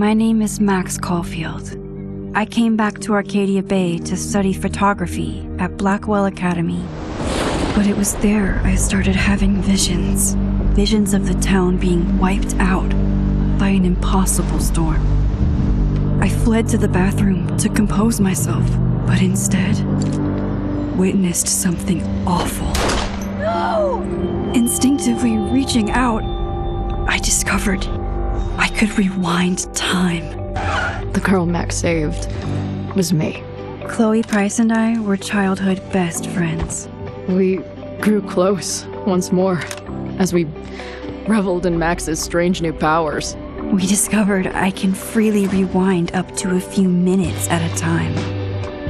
My name is Max Caulfield. I came back to Arcadia Bay to study photography at Blackwell Academy. But it was there I started having visions. Visions of the town being wiped out by an impossible storm. I fled to the bathroom to compose myself, but instead witnessed something awful. No! Instinctively reaching out, I discovered I could rewind time. The girl Max saved was me. Chloe Price and I were childhood best friends. We grew close once more as we reveled in Max's strange new powers. We discovered I can freely rewind up to a few minutes at a time.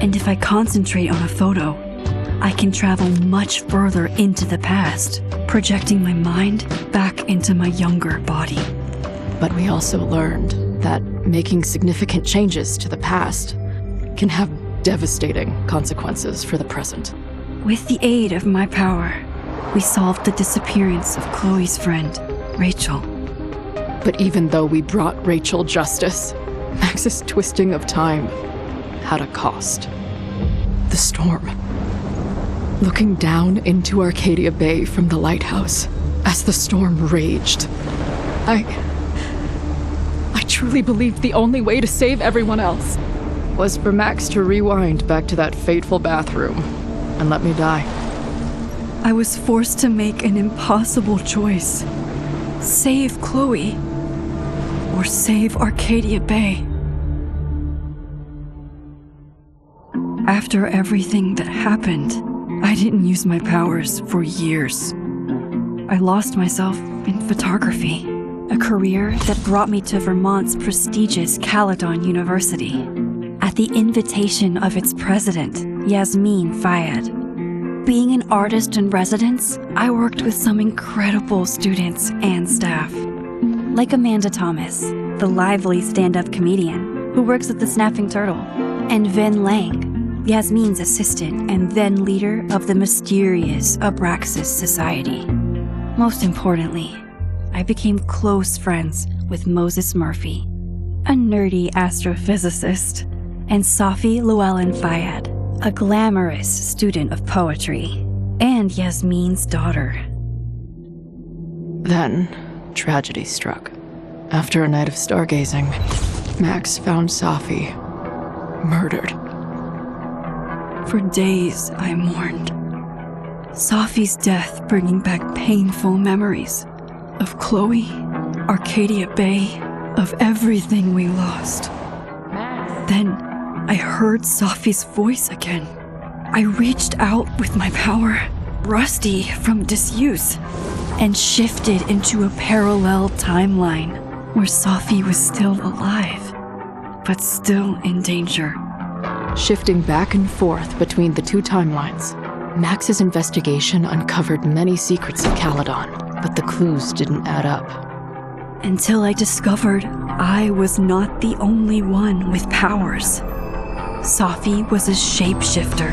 And if I concentrate on a photo, I can travel much further into the past, projecting my mind back into my younger body. But we also learned that making significant changes to the past can have devastating consequences for the present. With the aid of my power, we solved the disappearance of Chloe's friend, Rachel. But even though we brought Rachel justice, Max's twisting of time had a cost. The storm. Looking down into Arcadia Bay from the lighthouse as the storm raged, I truly believed the only way to save everyone else was for Max to rewind back to that fateful bathroom and let me die. I was forced to make an impossible choice. Save Chloe, or save Arcadia Bay. After everything that happened, I didn't use my powers for years. I lost myself in photography, a career that brought me to Vermont's prestigious Caledon University, at the invitation of its president, Yasmin Fayed. Being an artist in residence, I worked with some incredible students and staff, like Amanda Thomas, the lively stand-up comedian who works at the Snapping Turtle, and Vin Lang, Yasmin's assistant and then leader of the mysterious Abraxas Society. Most importantly, I became close friends with Moses Murphy, a nerdy astrophysicist, and Safi Llewellyn Fayed, a glamorous student of poetry, and Yasmin's daughter. Then, tragedy struck. After a night of stargazing, Max found Safi murdered. For days, I mourned. Safi's death bringing back painful memories of Chloe, Arcadia Bay, of everything we lost. Then, I heard Safi's voice again. I reached out with my power, rusty from disuse, and shifted into a parallel timeline where Safi was still alive, but still in danger. Shifting back and forth between the two timelines, Max's investigation uncovered many secrets of Caledon, but the clues didn't add up. Until I discovered I was not the only one with powers. Safi was a shapeshifter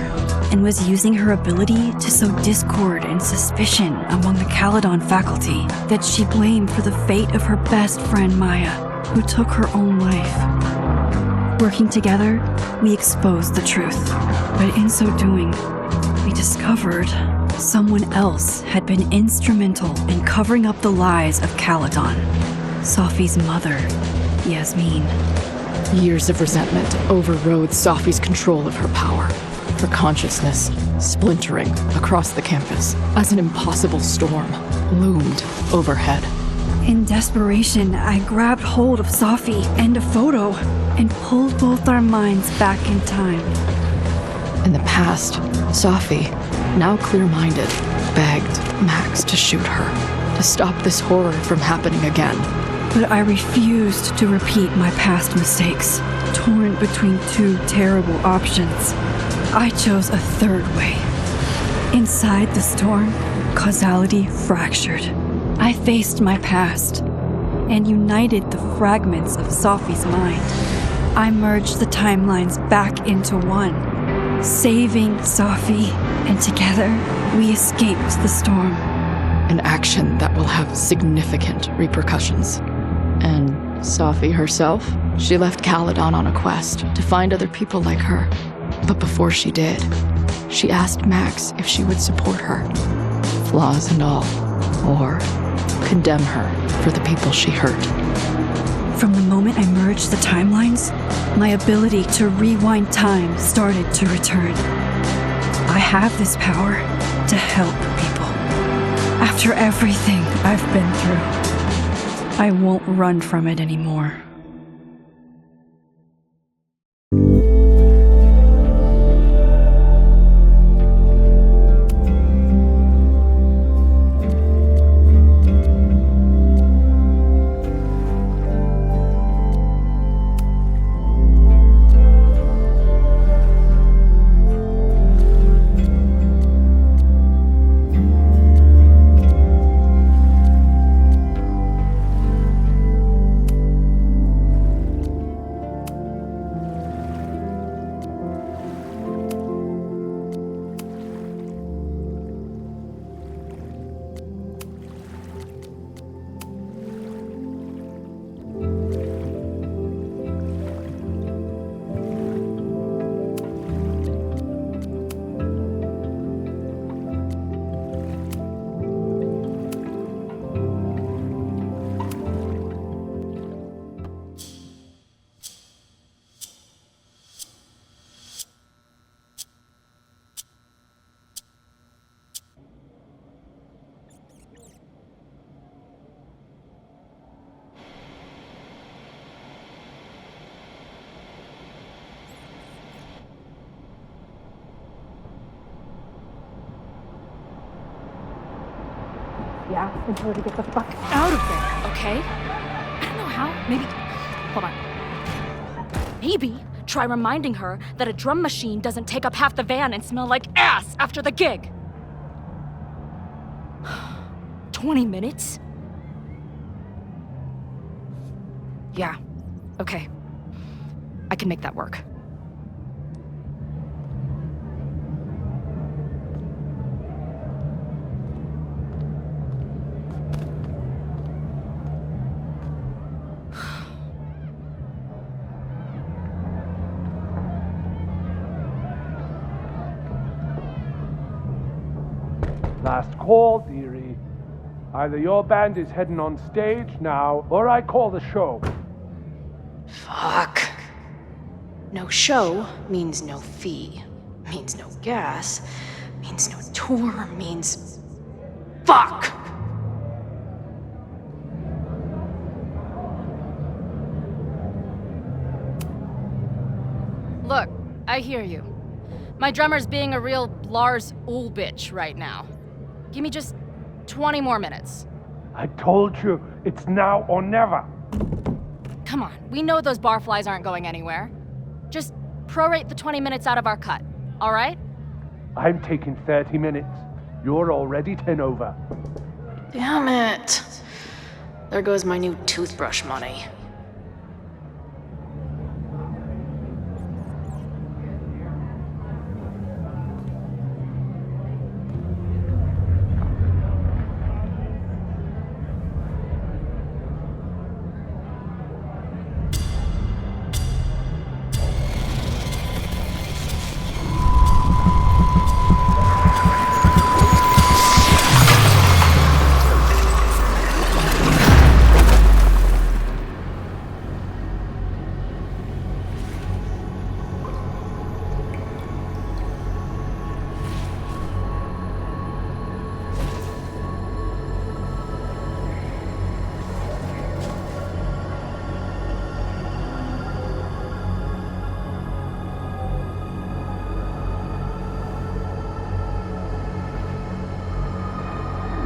and was using her ability to sow discord and suspicion among the Caledon faculty that she blamed for the fate of her best friend Maya, who took her own life. Working together, we exposed the truth, but in so doing, we discovered someone else had been instrumental in covering up the lies of Caledon. Safi's mother, Yasmin. Years of resentment overrode Safi's control of her power, her consciousness splintering across the campus as an impossible storm loomed overhead. In desperation, I grabbed hold of Safi and a photo and pulled both our minds back in time. In the past, Safi, now clear-minded, begged Max to shoot her, to stop this horror from happening again. But I refused to repeat my past mistakes, torn between two terrible options. I chose a third way. Inside the storm, causality fractured. I faced my past and united the fragments of Safi's mind. I merged the timelines back into one, saving Safi, and together we escaped the storm. An action that will have significant repercussions. And Safi herself, she left Caledon on a quest to find other people like her. But before she did, she asked Max if she would support her, flaws and all, or condemn her for the people she hurt. From the moment I merged the timelines, my ability to rewind time started to return. I have this power to help people. After everything I've been through, I won't run from it anymore. Yeah, and tell her to get the fuck out of there, okay? I don't know how. Maybe. Hold on. Maybe try reminding her that a drum machine doesn't take up half the van and smell like ass after the gig. 20 minutes? Yeah, okay. I can make that work. Last call, dearie. Either your band is heading on stage now, or I call the show. Fuck. No show means no fee, means no gas, means no tour, means... Fuck! Look, I hear you. My drummer's being a real Lars Ulbitch right now. Give me just 20 more minutes. I told you, it's now or never. Come on, we know those barflies aren't going anywhere. Just prorate the 20 minutes out of our cut, all right? I'm taking 30 minutes. You're already 10 over. Damn it. There goes my new toothbrush money.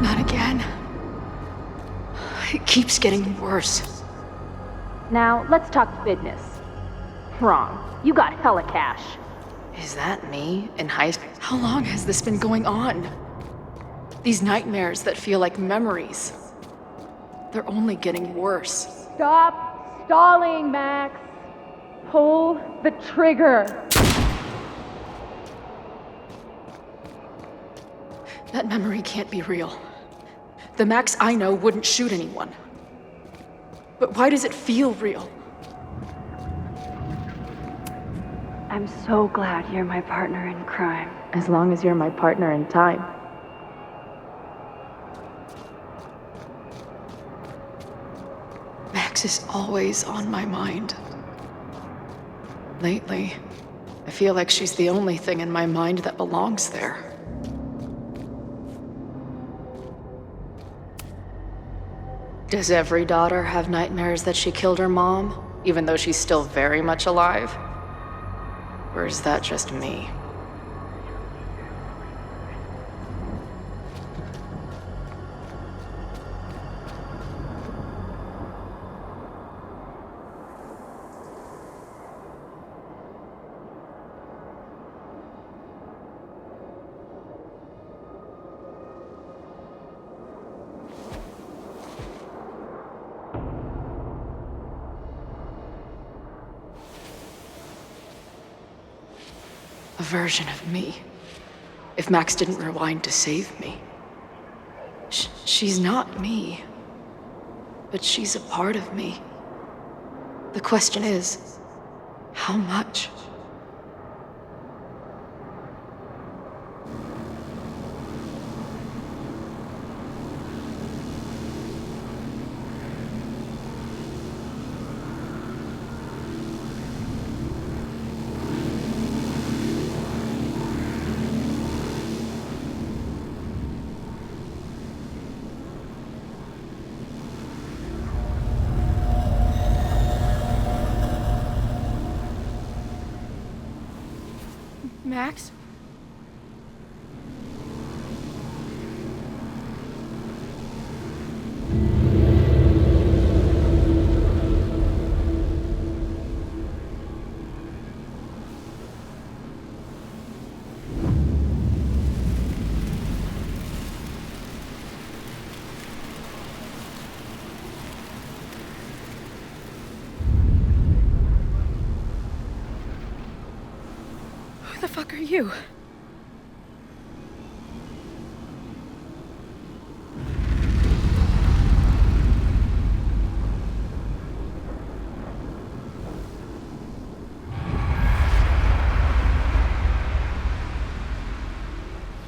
Not again. It keeps getting worse. Now, let's talk business. Wrong. You got hella cash. Is that me in high school? How long has this been going on? These nightmares that feel like memories. They're only getting worse. Stop stalling, Max. Pull the trigger. That memory can't be real. The Max I know wouldn't shoot anyone. But why does it feel real? I'm so glad you're my partner in crime. As long as you're my partner in time. Max is always on my mind. Lately, I feel like she's the only thing in my mind that belongs there. Does every daughter have nightmares that she killed her mom, even though she's still very much alive? Or is that just me? A version of me. If Max didn't rewind to save me. She's not me. But she's a part of me. The question is, how much? Max? Who the fuck are you?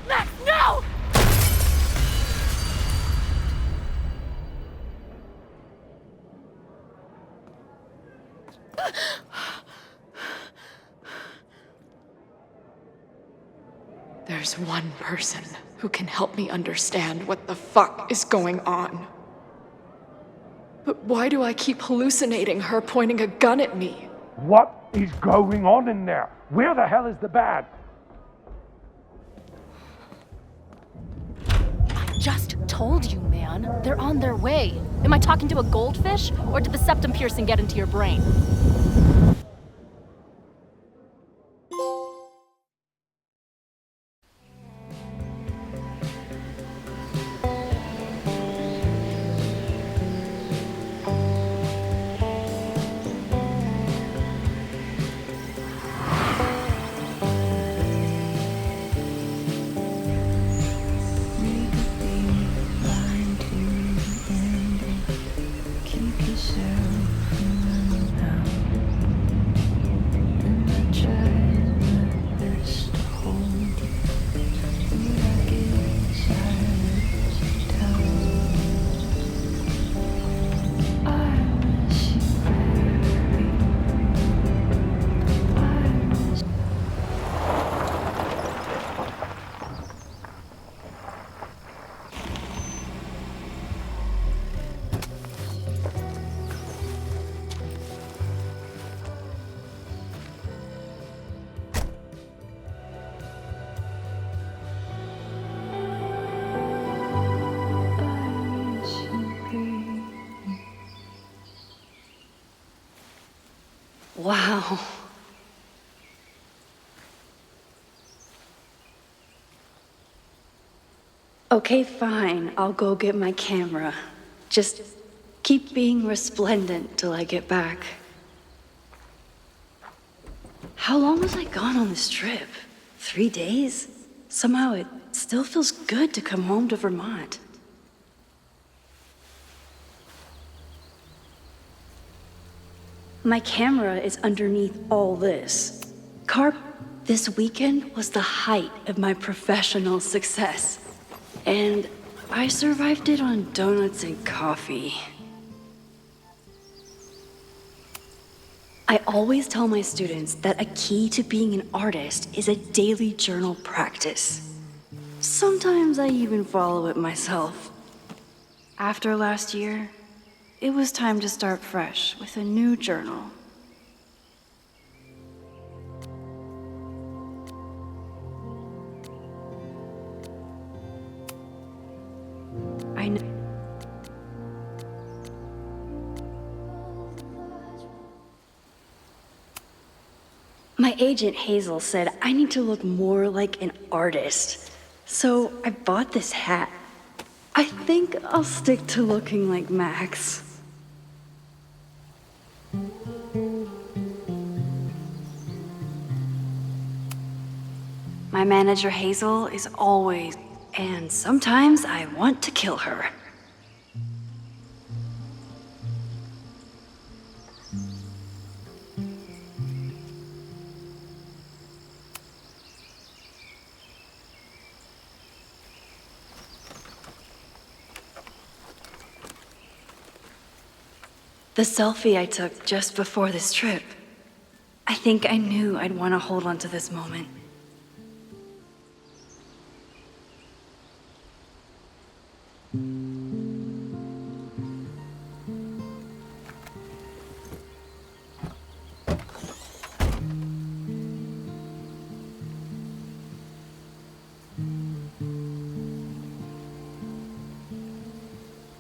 Max, no! There's one person who can help me understand what the fuck is going on. But why do I keep hallucinating her pointing a gun at me? What is going on in there? Where the hell is the bad? I just told you, man. They're on their way. Am I talking to a goldfish, or did the septum piercing get into your brain? Wow. Okay, fine. I'll go get my camera. Just keep being resplendent till I get back. How long was I gone on this trip? 3 days? Somehow it still feels good to come home to Vermont. My camera is underneath all this. Carp, this weekend was the height of my professional success. And I survived it on donuts and coffee. I always tell my students that a key to being an artist is a daily journal practice. Sometimes I even follow it myself. After last year, it was time to start fresh with a new journal. I know. My agent Hazel said I need to look more like an artist, so I bought this hat. I think I'll stick to looking like Max. My manager Hazel is always, and sometimes I want to kill her. The selfie I took just before this trip. I think I knew I'd want to hold on to this moment.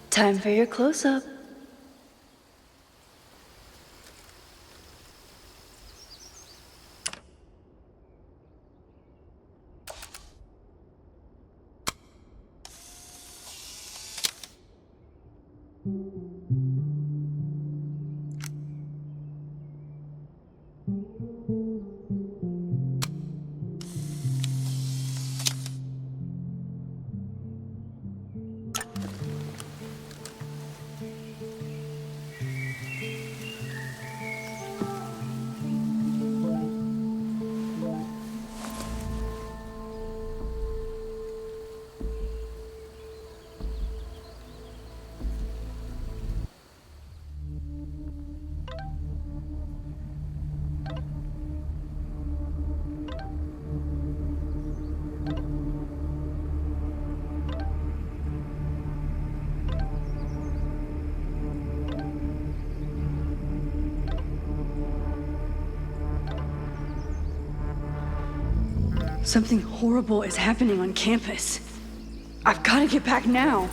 Time for your close-up. Something horrible is happening on campus. I've got to get back now.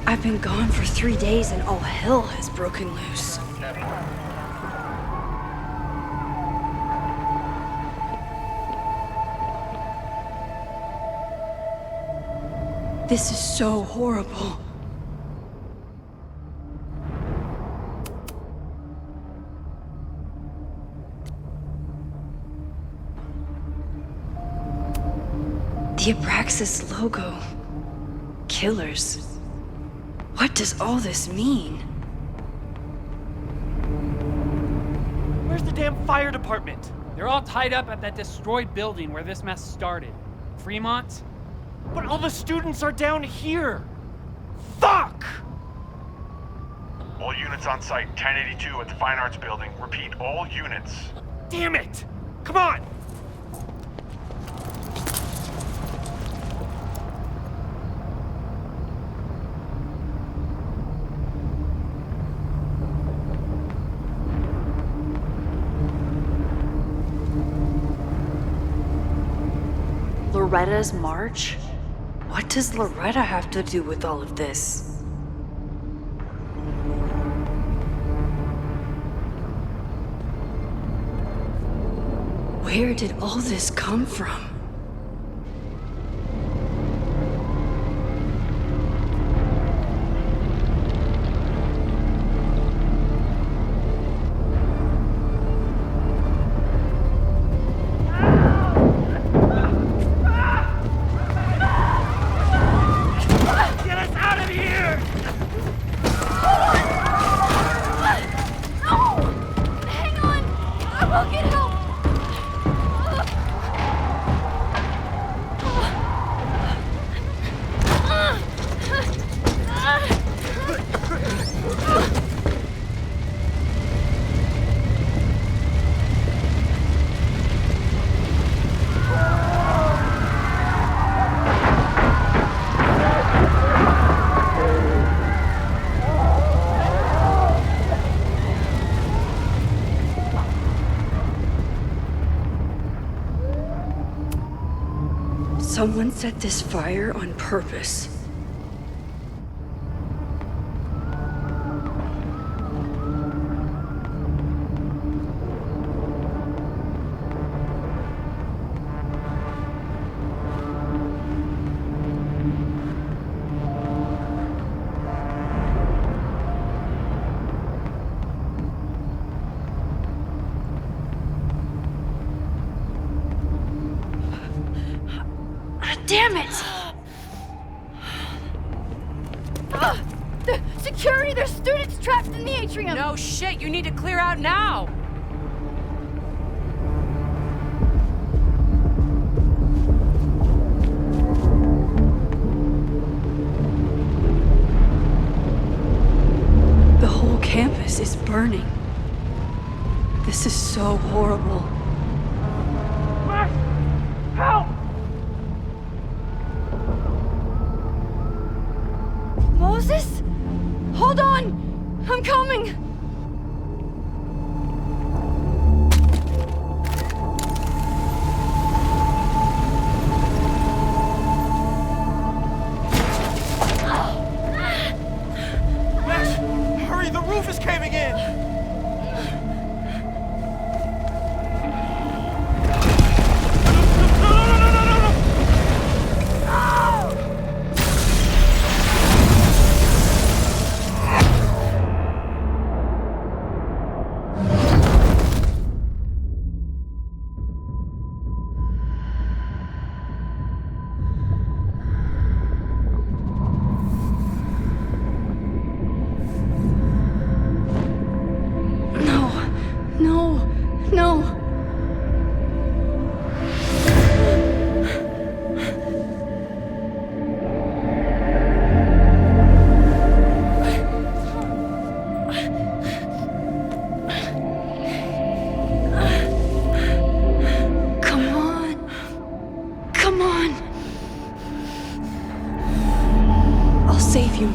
I've been gone for 3 days and all hell has broken loose. This is so horrible. The Abraxas logo. Killers. What does all this mean? Where's the damn fire department? They're all tied up at that destroyed building where this mess started. Fremont? But all the students are down here! Fuck! All units on site, 1082 at the Fine Arts Building. Repeat, all units. Damn it! Come on! Loretta's march? What does Loretta have to do with all of this? Where did all this come from? Someone set this fire on purpose. Damn it! The security! There's students trapped in the atrium! No shit, you need to clear out now! The whole campus is burning. This is so horrible. Max! Help! Moses? Hold on! I'm coming! Max, hurry, the roof is caving in!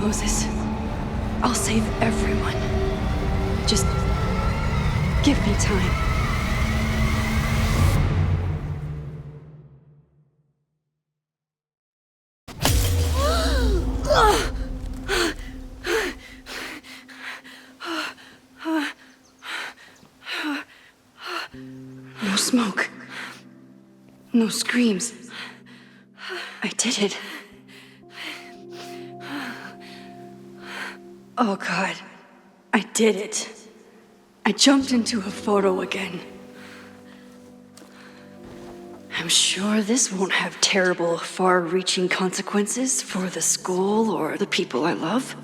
Moses. I'll save everyone. Just give me time. No smoke. No screams. I did it. Oh God, I did it. I jumped into a photo again. I'm sure this won't have terrible, far-reaching consequences for the school or the people I love.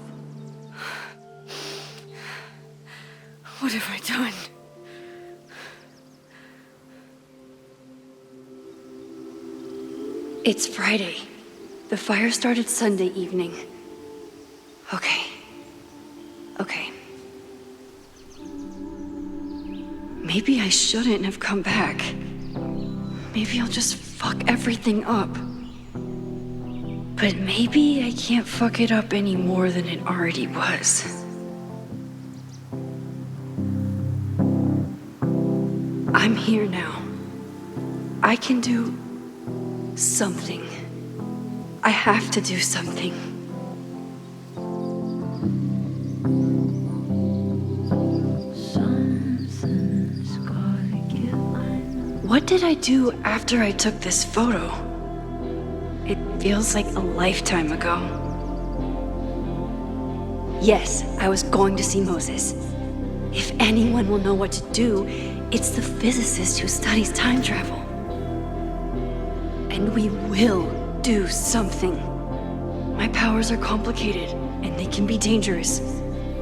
What have I done? It's Friday. The fire started Sunday evening. Okay. Maybe I shouldn't have come back. Maybe I'll just fuck everything up. But maybe I can't fuck it up any more than it already was. I'm here now. I can do something. I have to do something. What did I do after I took this photo? It feels like a lifetime ago. Yes, I was going to see Moses. If anyone will know what to do, it's the physicist who studies time travel. And we will do something. My powers are complicated, and they can be dangerous.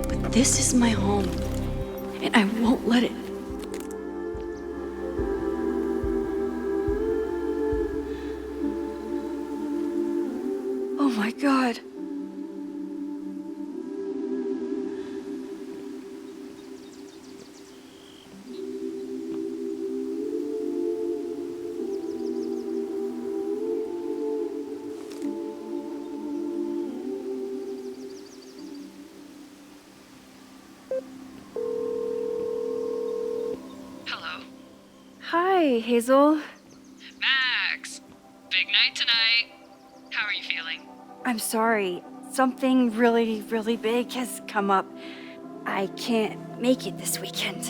But this is my home, and I won't let it. Oh my God. Hello. Hi, Hazel. Max! Big night tonight. How are you feeling? I'm sorry. Something really, really big has come up. I can't make it this weekend.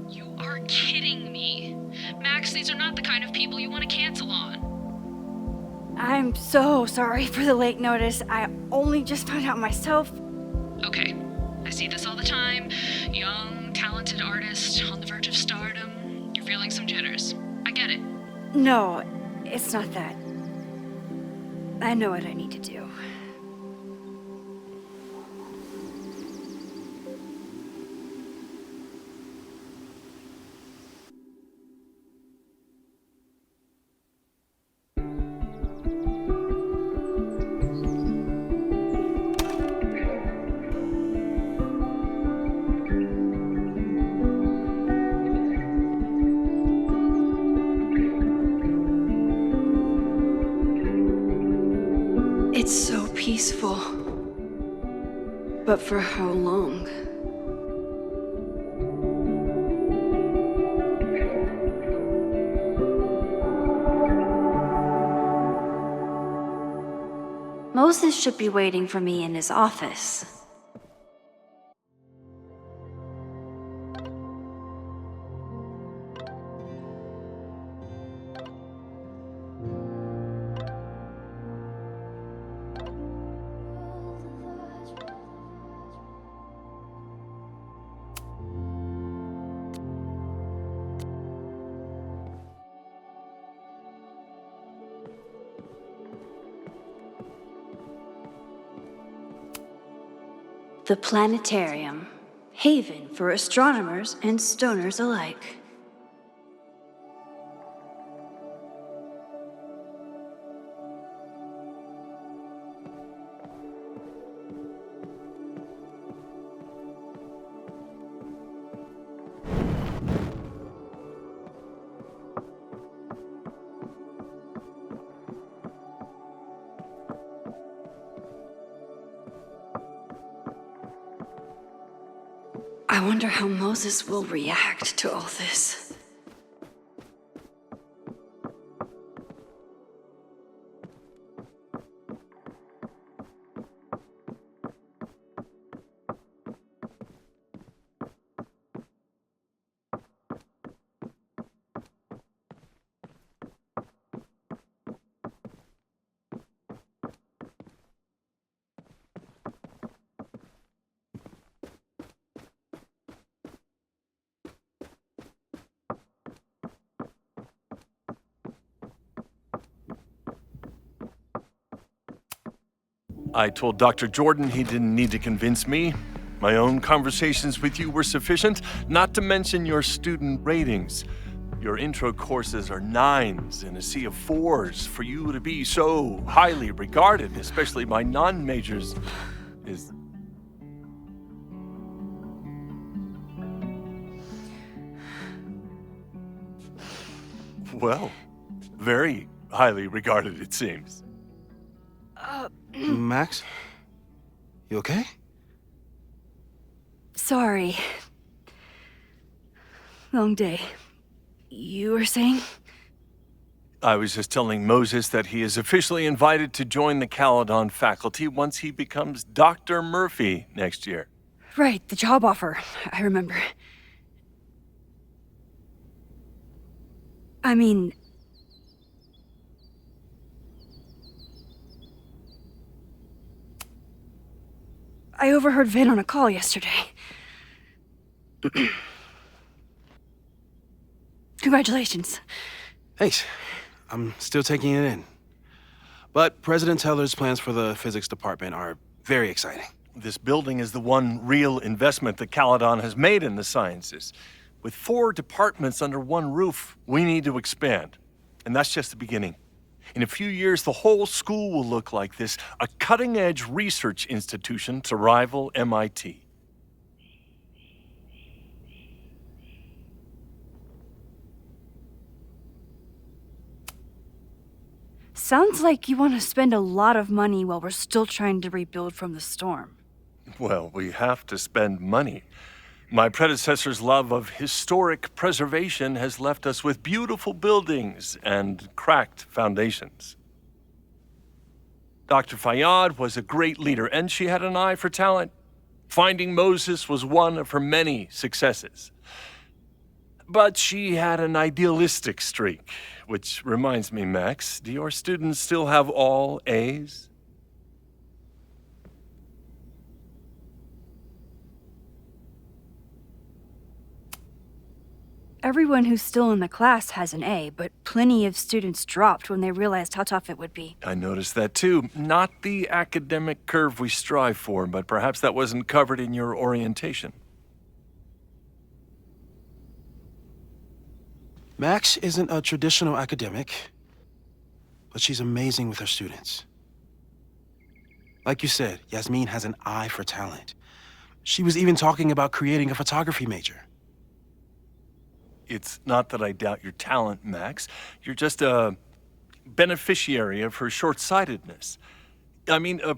You are kidding me. Max, these are not the kind of people you want to cancel on. I'm so sorry for the late notice. I only just found out myself. Okay, I see this all the time. Young, talented artist on the verge of stardom. You're feeling some jitters. I get it. No, it's not that. I know what I need to do. It's so peaceful. But for how long? Moses should be waiting for me in his office. The planetarium, haven for astronomers and stoners alike. I wonder how Moses will react to all this. I told Dr. Jordan he didn't need to convince me. My own conversations with you were sufficient, not to mention your student ratings. Your intro courses are 9s in a sea of 4s. For you to be so highly regarded, especially by non-majors, is... well, very highly regarded, it seems. Max? You okay? Sorry. Long day. You were saying? I was just telling Moses that he is officially invited to join the Caledon faculty once he becomes Dr. Murphy next year. Right, the job offer. I remember. I mean... I overheard Vin on a call yesterday. Congratulations. Thanks. I'm still taking it in. But President Teller's plans for the physics department are very exciting. This building is the one real investment that Caledon has made in the sciences. With 4 departments under one roof, we need to expand. And that's just the beginning. In a few years, the whole school will look like this, a cutting-edge research institution to rival MIT. Sounds like you want to spend a lot of money while we're still trying to rebuild from the storm. Well, we have to spend money. My predecessor's love of historic preservation has left us with beautiful buildings and cracked foundations. Dr. Fayyad was a great leader, and she had an eye for talent. Finding Moses was one of her many successes. But she had an idealistic streak, which reminds me, Max, do your students still have all A's? Everyone who's still in the class has an A, but plenty of students dropped when they realized how tough it would be. I noticed that too. Not the academic curve we strive for, but perhaps that wasn't covered in your orientation. Max isn't a traditional academic, but she's amazing with her students. Like you said, Yasmin has an eye for talent. She was even talking about creating a photography major. It's not that I doubt your talent, Max. You're just a beneficiary of her short-sightedness. I mean, an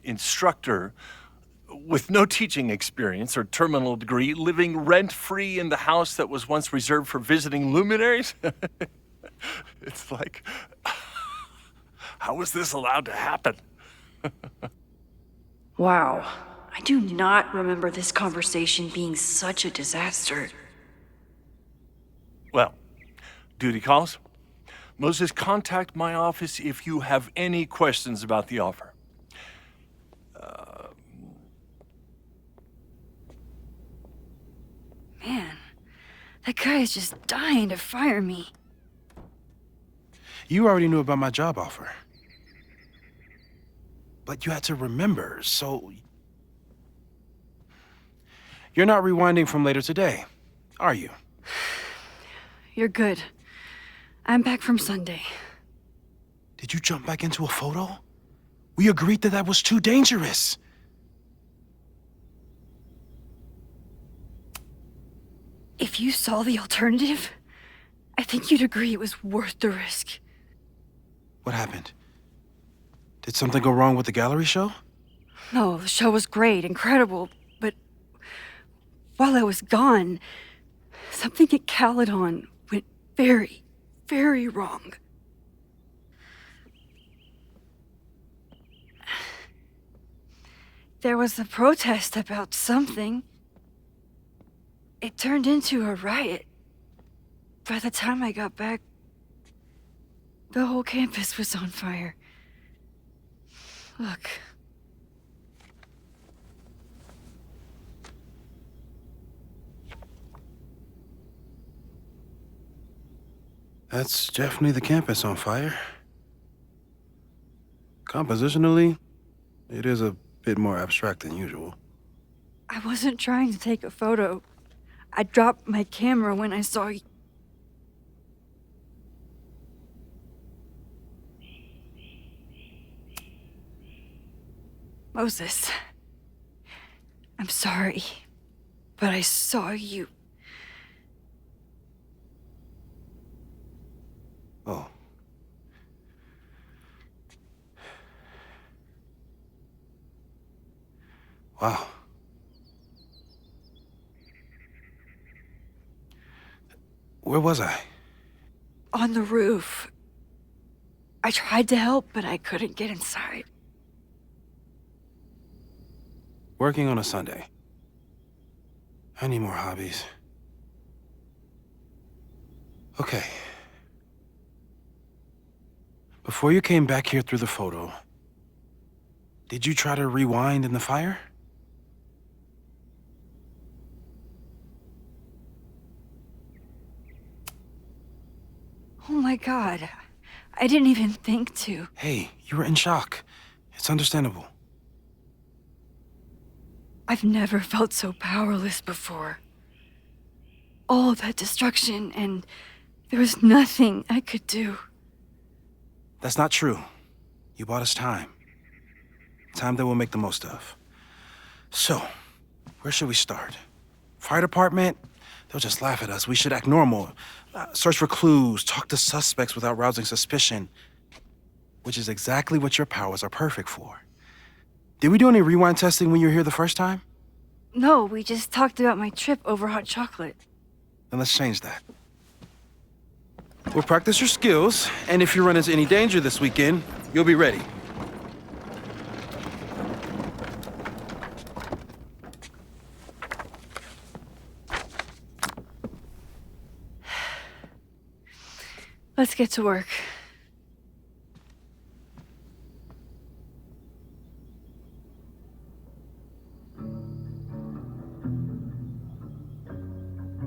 instructor with no teaching experience or terminal degree, living rent-free in the house that was once reserved for visiting luminaries? It's like, how was this allowed to happen? Wow. I do not remember this conversation being such a disaster. Well, duty calls. Moses, contact my office if you have any questions about the offer. Man, that guy is just dying to fire me. You already knew about my job offer. But you had to remember, so... You're not rewinding from later today, are you? You're good. I'm back from Sunday. Did you jump back into a photo? We agreed that was too dangerous. If you saw the alternative, I think you'd agree it was worth the risk. What happened? Did something go wrong with the gallery show? No, the show was great, incredible, but while I was gone, something at Caledon went very, very wrong. There was a protest about something. It turned into a riot. By the time I got back, the whole campus was on fire. Look. That's definitely the campus on fire. Compositionally, it is a bit more abstract than usual. I wasn't trying to take a photo. I dropped my camera when I saw you. Moses, I'm sorry, but I saw you. Oh. Wow. Where was I? on the roof. I tried to help, but I couldn't get inside. Working on a Sunday. I need more hobbies. Okay. Before you came back here through the photo, did you try to rewind in the fire? Oh my god. I didn't even think to. Hey, you were in shock. It's understandable. I've never felt so powerless before. All that destruction, and there was nothing I could do. That's not true. You bought us time. Time that we'll make the most of. So, where should we start? Fire department? They'll just laugh at us. We should act normal. Search for clues, talk to suspects without rousing suspicion. Which is exactly what your powers are perfect for. Did we do any rewind testing when you were here the first time? No, we just talked about my trip over hot chocolate. Then let's change that. We'll practice your skills, and if you run into any danger this weekend, you'll be ready. Let's get to work.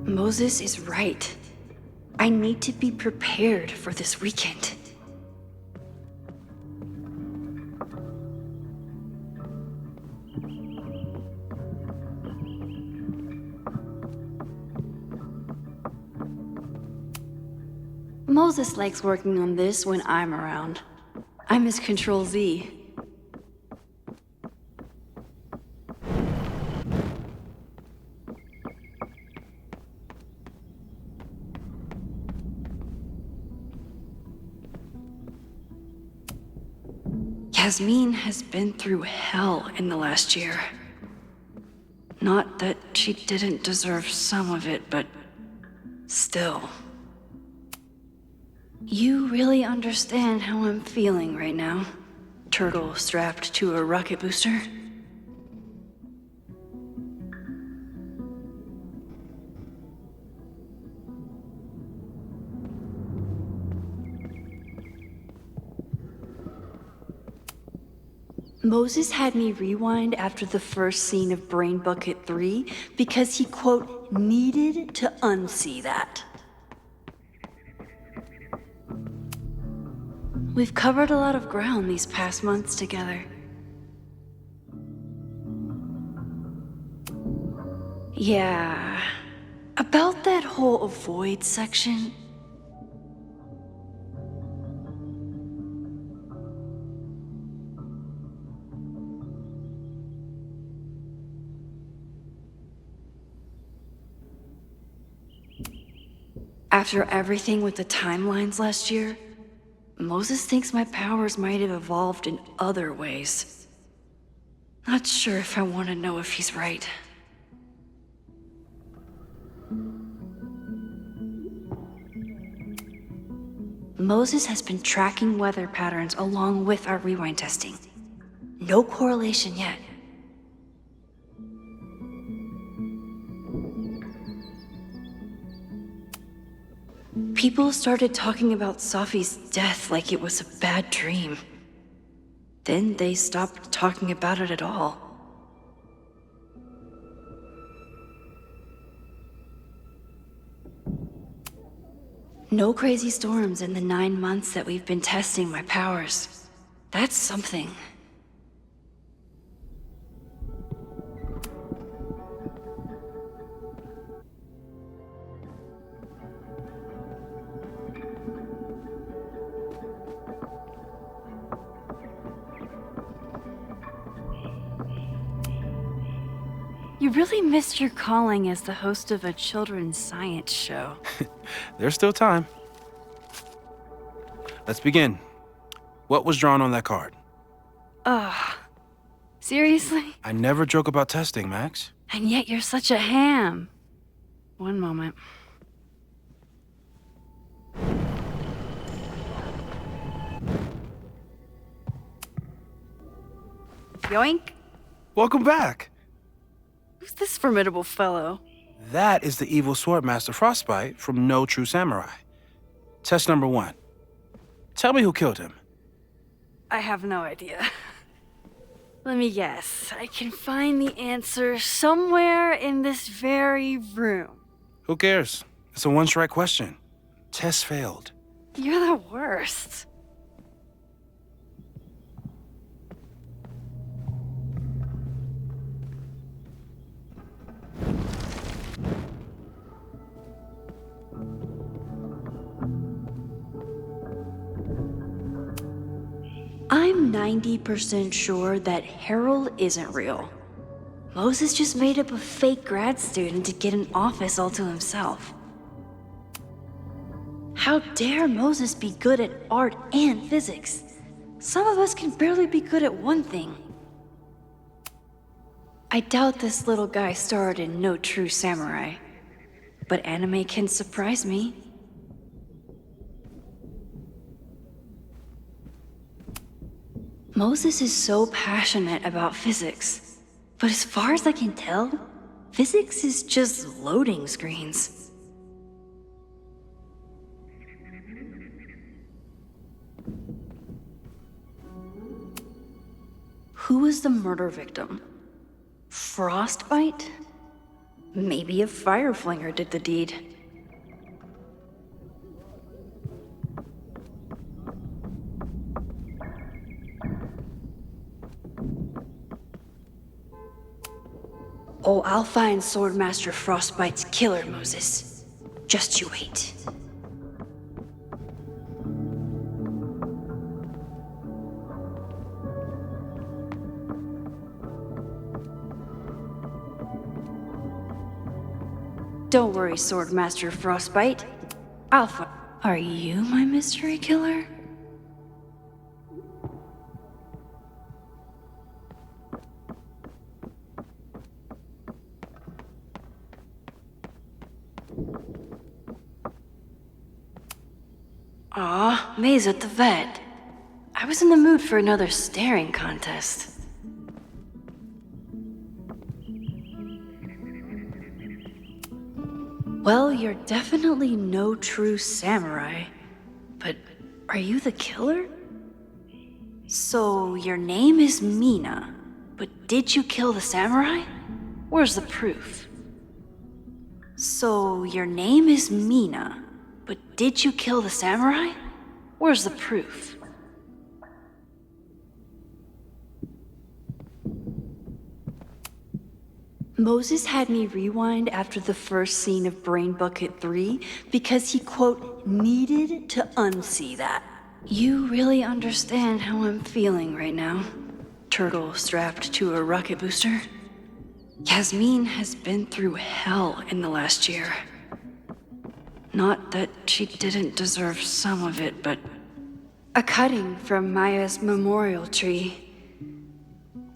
Moses is right. I need to be prepared for this weekend. Moses likes working on this when I'm around. I'm his Control Z. Yasmin has been through hell in the last year. Not that she didn't deserve some of it, but still. You really understand how I'm feeling right now? Turtle strapped to a rocket booster? Moses had me rewind after the first scene of Brain Bucket 3 because he, quote, needed to unsee that. We've covered a lot of ground these past months together. Yeah, about that whole avoid section. After everything with the timelines last year, Moses thinks my powers might have evolved in other ways. Not sure if I want to know if he's right. Moses has been tracking weather patterns along with our rewind testing. No correlation yet. People started talking about Safi's death like it was a bad dream. Then they stopped talking about it at all. No crazy storms in the 9 months that we've been testing my powers. That's something. You really missed your calling as the host of a children's science show. There's still time. Let's begin. What was drawn on that card? Seriously? I never joke about testing, Max. And yet you're such a ham. One moment. Yoink. Welcome back. Who's this formidable fellow? That is the evil Swordmaster Frostbite from No True Samurai. Test number 1. Tell me who killed him. I have no idea. Let me guess. I can find the answer somewhere in this very room. Who cares? It's a one-strike question. Test failed. You're the worst. I'm 90% sure that Harold isn't real. Moses just made up a fake grad student to get an office all to himself. How dare Moses be good at art and physics? Some of us can barely be good at one thing. I doubt this little guy starred in No True Samurai, but anime can surprise me. Moses is so passionate about physics, but as far as I can tell, physics is just loading screens. Who was the murder victim? Frostbite? Maybe a fire flinger did the deed. Oh, I'll find Swordmaster Frostbite's killer, Moses. Just you wait. Don't worry, Swordmaster Frostbite. Are you my mystery killer? Aw, Maze at the vet. I was in the mood for another staring contest. Well, you're definitely no true samurai. But are you the killer? So, your name is Mina, but did you kill the samurai? Where's the proof? So, your name is Mina, but did you kill the samurai? Where's the proof? Moses had me rewind after the first scene of Brain Bucket 3 because he, quote, needed to unsee that. You really understand how I'm feeling right now. Turtle strapped to a rocket booster. Yasmin has been through hell in the last year. Not that she didn't deserve some of it, but a cutting from Maya's memorial tree.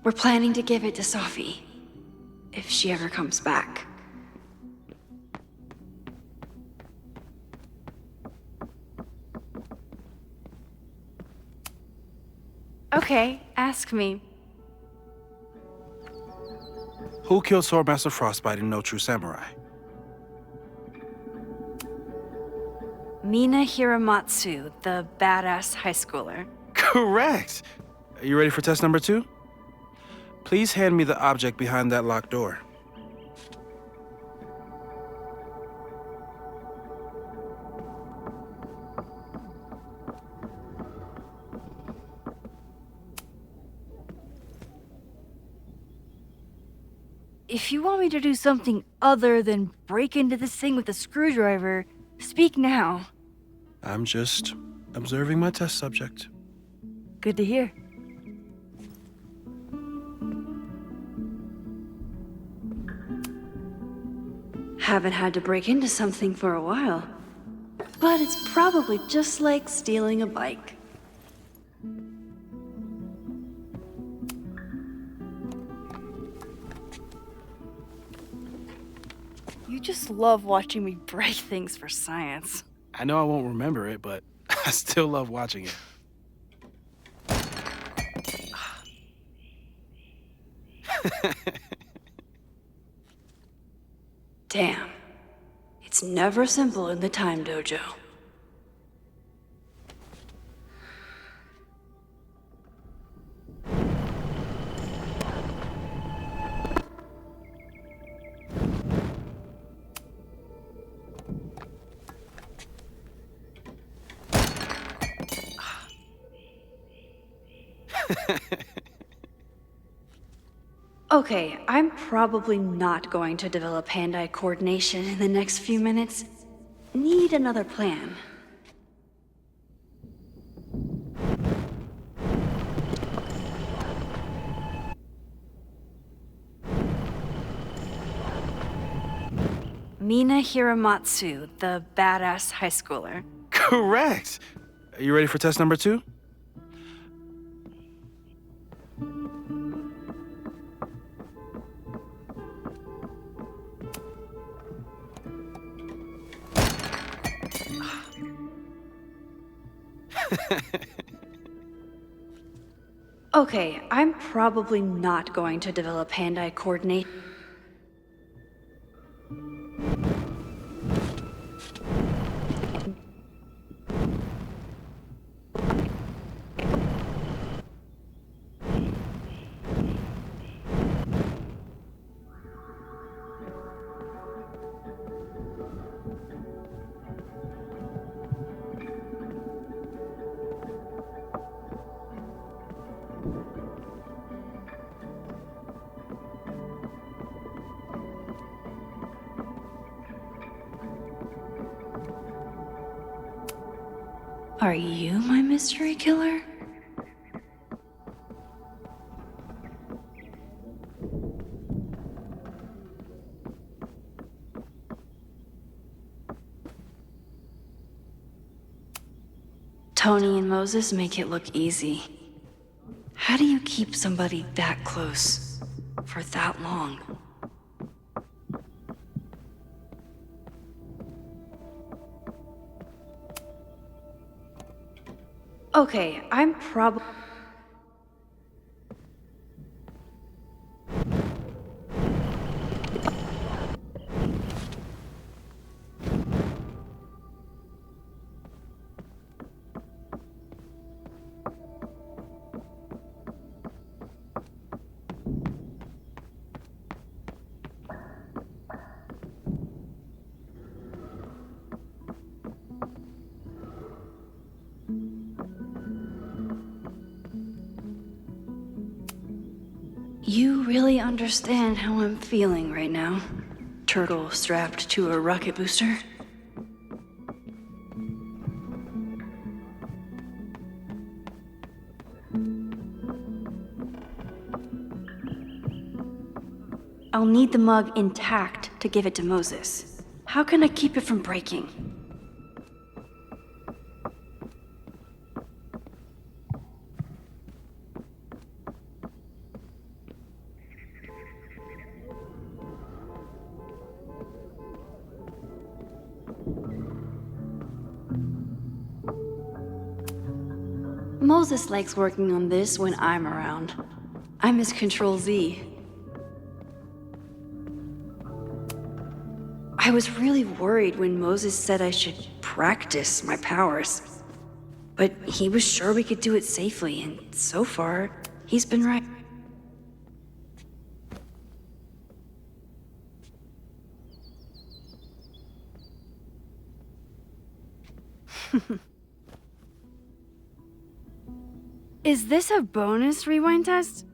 We're planning to give it to Sophie. If she ever comes back. Okay, ask me. Who killed Swordmaster Frostbite in No True Samurai? Mina Hiramatsu, the badass high schooler. Correct! Are you ready for test number 2? Please hand me the object behind that locked door. If you want me to do something other than break into this thing with a screwdriver, speak now. I'm just observing my test subject. Good to hear. Haven't had to break into something for a while. But it's probably just like stealing a bike. You just love watching me break things for science. I know I won't remember it, but I still love watching it. Damn. It's never simple in the time dojo. Okay, I'm probably not going to develop hand-eye coordination in the next few minutes. Need another plan. Mina Hiramatsu, the badass high schooler. Correct! Are you ready for test number 2? Okay, I'm probably not going to develop hand-eye coordination. Are you my mystery killer? Tony and Moses make it look easy. How do you keep somebody that close for that long? Okay, I'm probably... You really understand how I'm feeling right now? Turtle strapped to a rocket booster? I'll need the mug intact to give it to Moses. How can I keep it from breaking? Moses likes working on this when I'm around. I'm his Control-Z. I was really worried when Moses said I should practice my powers. But he was sure we could do it safely, and so far, he's been right. Is this a bonus rewind test?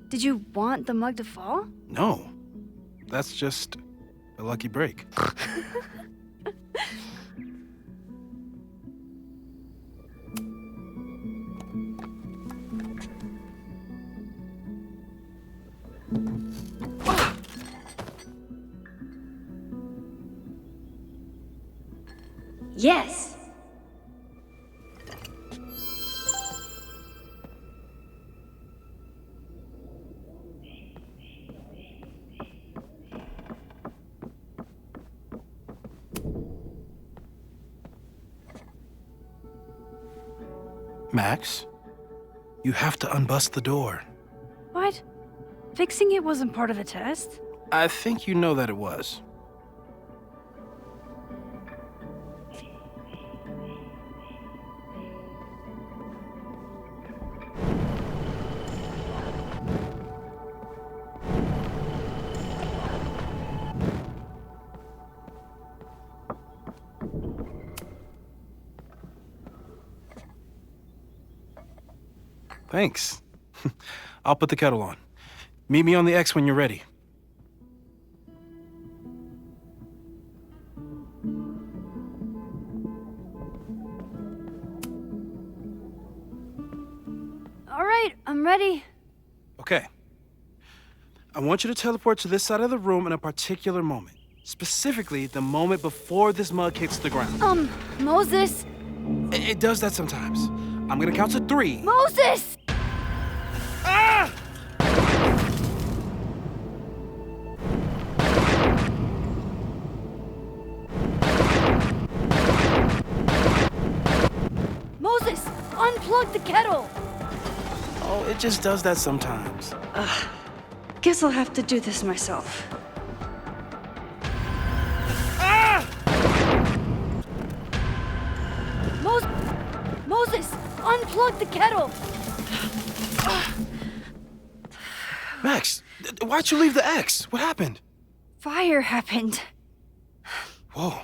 Did you want the mug to fall? No. That's just a lucky break. Yes! Max, you have to unbust the door. What? Fixing it wasn't part of the test. I think you know that it was. Thanks. I'll put the kettle on. Meet me on the X when you're ready. All right, I'm ready. Okay. I want you to teleport to this side of the room in a particular moment. Specifically, the moment before this mug hits the ground. Moses! It does that sometimes. I'm gonna count to 3. Moses! Ah! Moses! Unplug the kettle! Oh, it just does that sometimes. Guess I'll have to do this myself. Ah! Moses! Unplug the kettle! Max, why'd you leave the X? What happened? Fire happened. Whoa.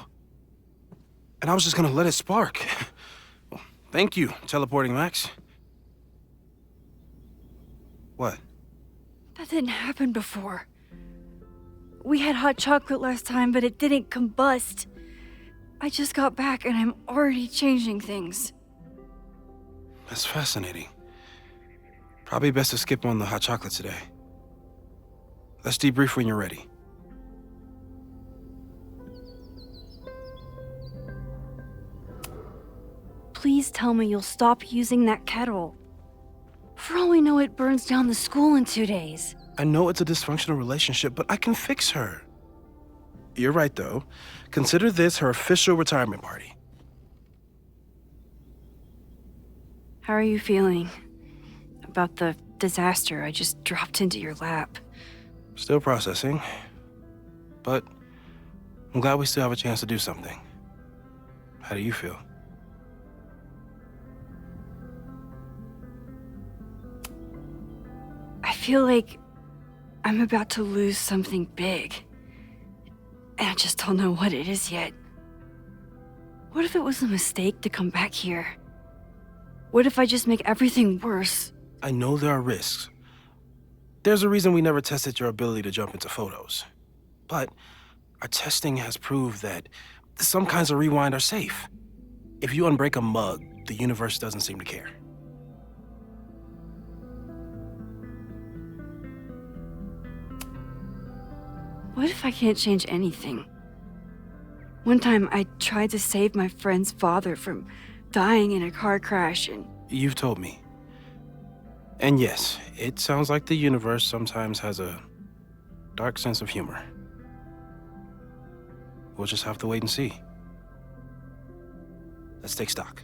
And I was just gonna let it spark. Well, thank you, teleporting Max. What? That didn't happen before. We had hot chocolate last time, but it didn't combust. I just got back and I'm already changing things. That's fascinating. Probably best to skip on the hot chocolate today. Let's debrief when you're ready. Please tell me you'll stop using that kettle. For all we know, it burns down the school in 2 days. I know it's a dysfunctional relationship, but I can fix her. You're right, though. Consider this her official retirement party. How are you feeling about the disaster I just dropped into your lap? Still processing, but I'm glad we still have a chance to do something. How do you feel? I feel like I'm about to lose something big. And I just don't know what it is yet. What if it was a mistake to come back here? What if I just make everything worse? I know there are risks. There's a reason we never tested your ability to jump into photos. But our testing has proved that some kinds of rewind are safe. If you unbreak a mug, the universe doesn't seem to care. What if I can't change anything? One time I tried to save my friend's father from dying in a car crash and... You've told me. And yes, it sounds like the universe sometimes has a dark sense of humor. We'll just have to wait and see. Let's take stock.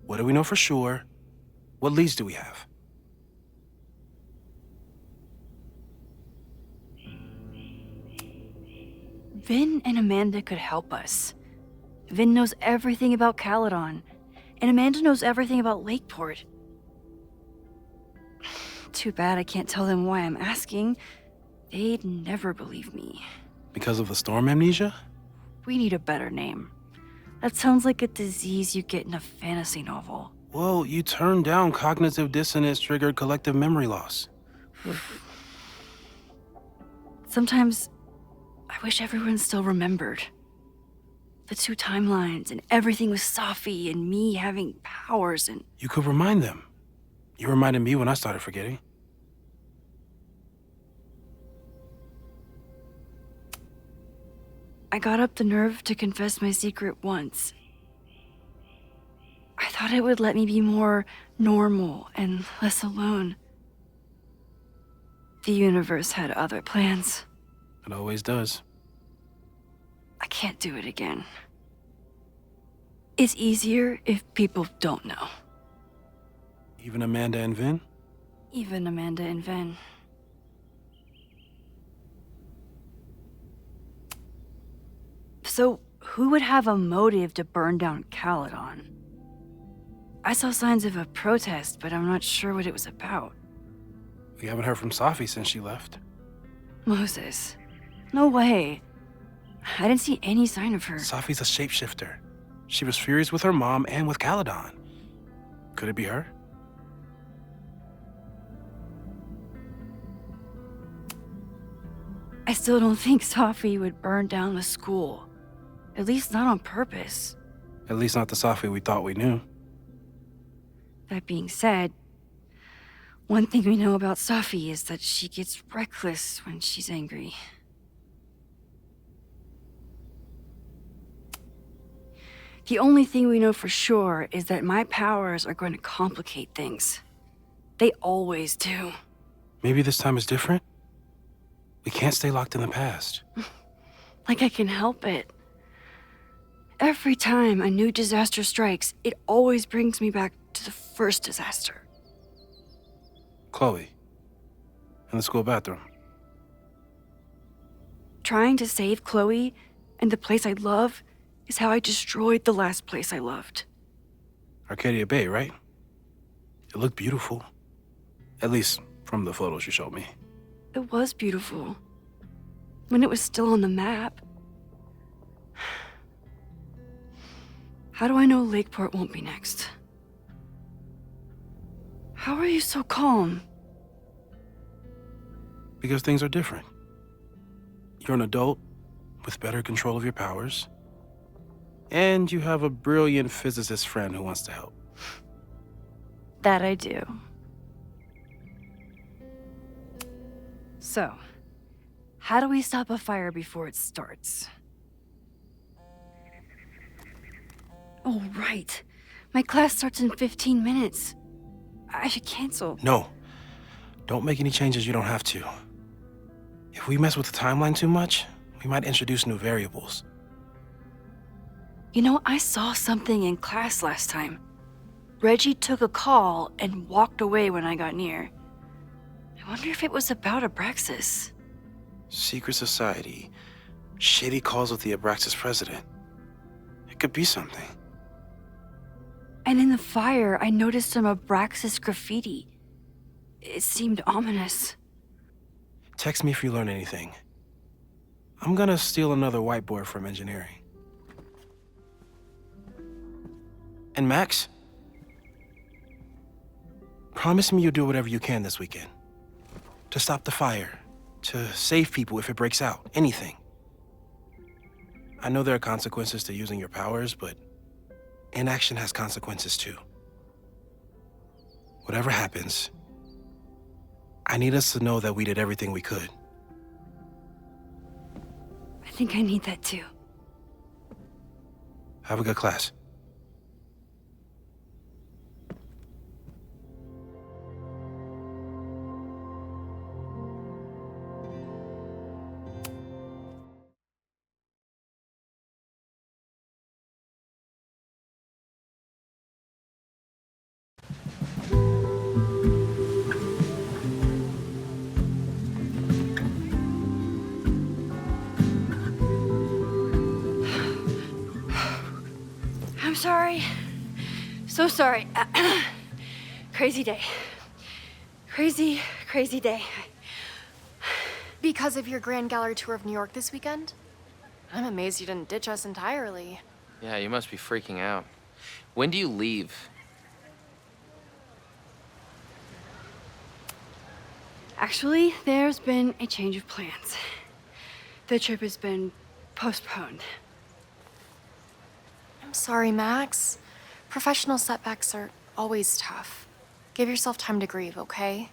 What do we know for sure? What leads do we have? Vin and Amanda could help us. Vin knows everything about Caledon, and Amanda knows everything about Lakeport. Too bad I can't tell them why I'm asking. They'd never believe me. Because of the storm amnesia? We need a better name. That sounds like a disease you get in a fantasy novel. Well, you turned down cognitive dissonance triggered collective memory loss. Sometimes I wish everyone still remembered. The 2 timelines and everything with Safi and me having powers and... You could remind them. You reminded me when I started forgetting. I got up the nerve to confess my secret once. I thought it would let me be more normal and less alone. The universe had other plans. It always does. I can't do it again. It's easier if people don't know. Even Amanda and Vin? Even Amanda and Vin. So, who would have a motive to burn down Caledon? I saw signs of a protest, but I'm not sure what it was about. We haven't heard from Safi since she left. Moses. No way. I didn't see any sign of her. Safi's a shapeshifter. She was furious with her mom and with Caledon. Could it be her? I still don't think Safi would burn down the school. At least not on purpose. At least not the Safi we thought we knew. That being said, one thing we know about Safi is that she gets reckless when she's angry. The only thing we know for sure is that my powers are going to complicate things. They always do. Maybe this time is different? We can't stay locked in the past. Like I can help it. Every time a new disaster strikes, it always brings me back to the first disaster. Chloe, in the school bathroom. Trying to save Chloe and the place I love is how I destroyed the last place I loved. Arcadia Bay, right? It looked beautiful. At least from the photos you showed me. It was beautiful. When it was still on the map. How do I know Lakeport won't be next? How are you so calm? Because things are different. You're an adult with better control of your powers. And you have a brilliant physicist friend who wants to help. That I do. So, how do we stop a fire before it starts? Oh, right. My class starts in 15 minutes. I should cancel. No. Don't make any changes you don't have to. If we mess with the timeline too much, we might introduce new variables. You know, I saw something in class last time. Reggie took a call and walked away when I got near. I wonder if it was about Abraxas. Secret society. Shady calls with the Abraxas president. It could be something. And in the fire, I noticed some Abraxas graffiti. It seemed ominous. Text me if you learn anything. I'm gonna steal another whiteboard from engineering. And Max? Promise me you'll do whatever you can this weekend. To stop the fire. To save people if it breaks out. Anything. I know there are consequences to using your powers, but inaction has consequences too. Whatever happens, I need us to know that we did everything we could. I think I need that too. Have a good class. I'm sorry. So sorry. Crazy day. Crazy, crazy day. Because of your Grand Gallery tour of New York this weekend? I'm amazed you didn't ditch us entirely. Yeah, you must be freaking out. When do you leave? Actually, there's been a change of plans. The trip has been postponed. I'm sorry, Max. Professional setbacks are always tough. Give yourself time to grieve, okay?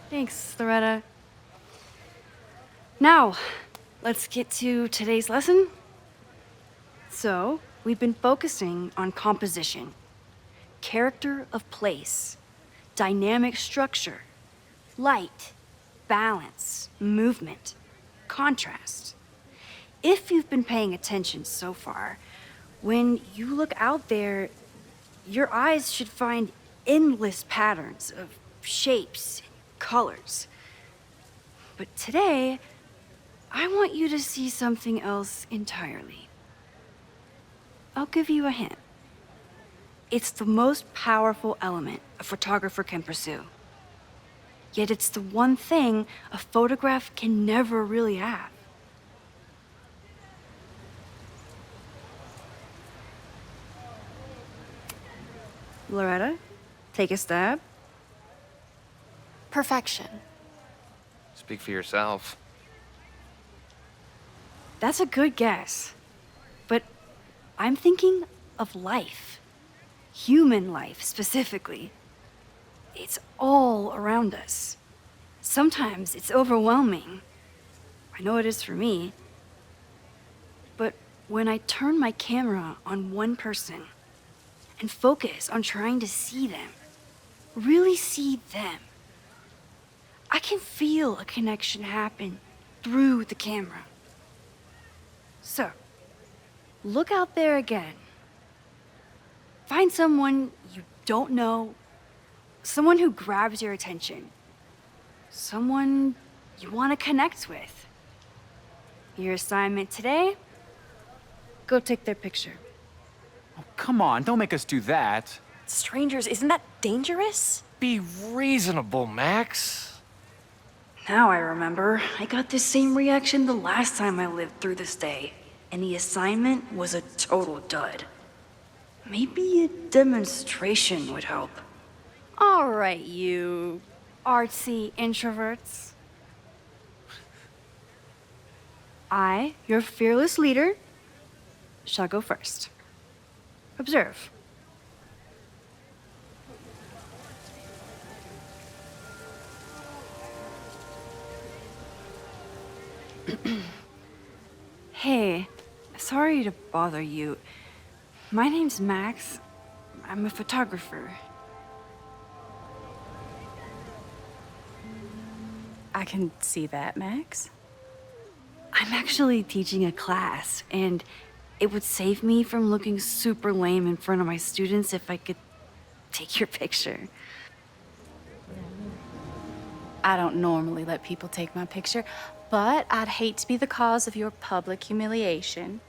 Thanks, Loretta. Now, let's get to today's lesson. So, we've been focusing on composition, character of place, dynamic structure, light, balance, movement, contrast. If you've been paying attention so far, when you look out there, your eyes should find endless patterns of shapes and colors. But today, I want you to see something else entirely. I'll give you a hint. It's the most powerful element a photographer can pursue. Yet it's the one thing a photograph can never really have. Loretta, take a stab. Perfection. Speak for yourself. That's a good guess. But I'm thinking of life. Human life, specifically. It's all around us. Sometimes it's overwhelming. I know it is for me. But when I turn my camera on one person and focus on trying to see them, really see them, I can feel a connection happen through the camera. So, look out there again. Find someone you don't know, someone who grabs your attention, someone you want to connect with. Your assignment today? Go take their picture. Oh, come on, don't make us do that. Strangers, isn't that dangerous? Be reasonable, Max. Now I remember, I got the same reaction the last time I lived through this day, and the assignment was a total dud. Maybe a demonstration would help. All right, you artsy introverts. I, your fearless leader, shall go first. Observe. Hey, sorry to bother you. My name's Max. I'm a photographer. I can see that, Max. I'm actually teaching a class, and it would save me from looking super lame in front of my students if I could take your picture. I don't normally let people take my picture, but I'd hate to be the cause of your public humiliation.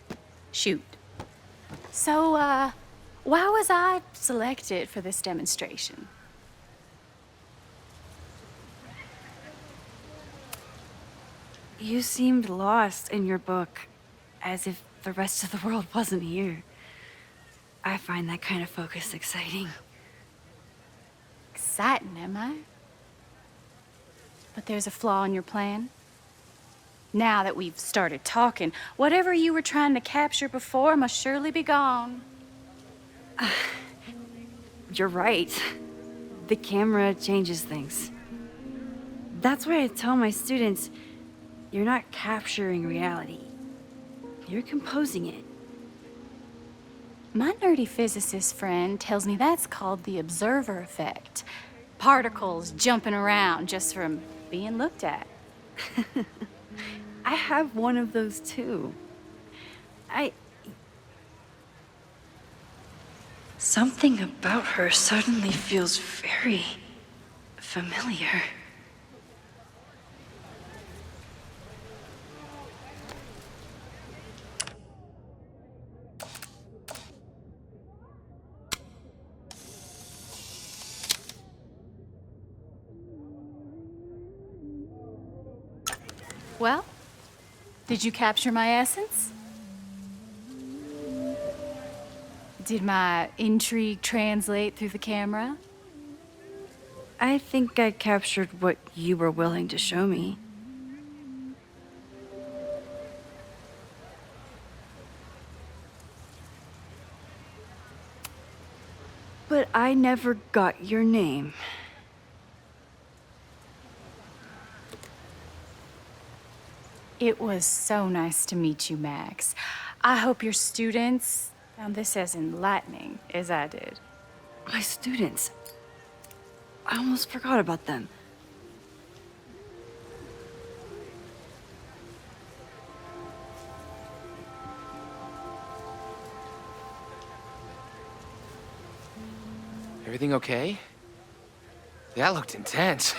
Shoot. So, why was I selected for this demonstration? You seemed lost in your book, as if the rest of the world wasn't here. I find that kind of focus exciting. Exciting, am I? But there's a flaw in your plan. Now that we've started talking, whatever you were trying to capture before must surely be gone. You're right. The camera changes things. That's why I tell my students, you're not capturing reality. You're composing it. My nerdy physicist friend tells me that's called the observer effect. Particles jumping around just from being looked at. I have one of those too. Something about her suddenly feels very familiar. Well, did you capture my essence? Did my intrigue translate through the camera? I think I captured what you were willing to show me. But I never got your name. It was so nice to meet you, Max. I hope your students found this as enlightening as I did. My students. I almost forgot about them. Everything okay? That looked intense.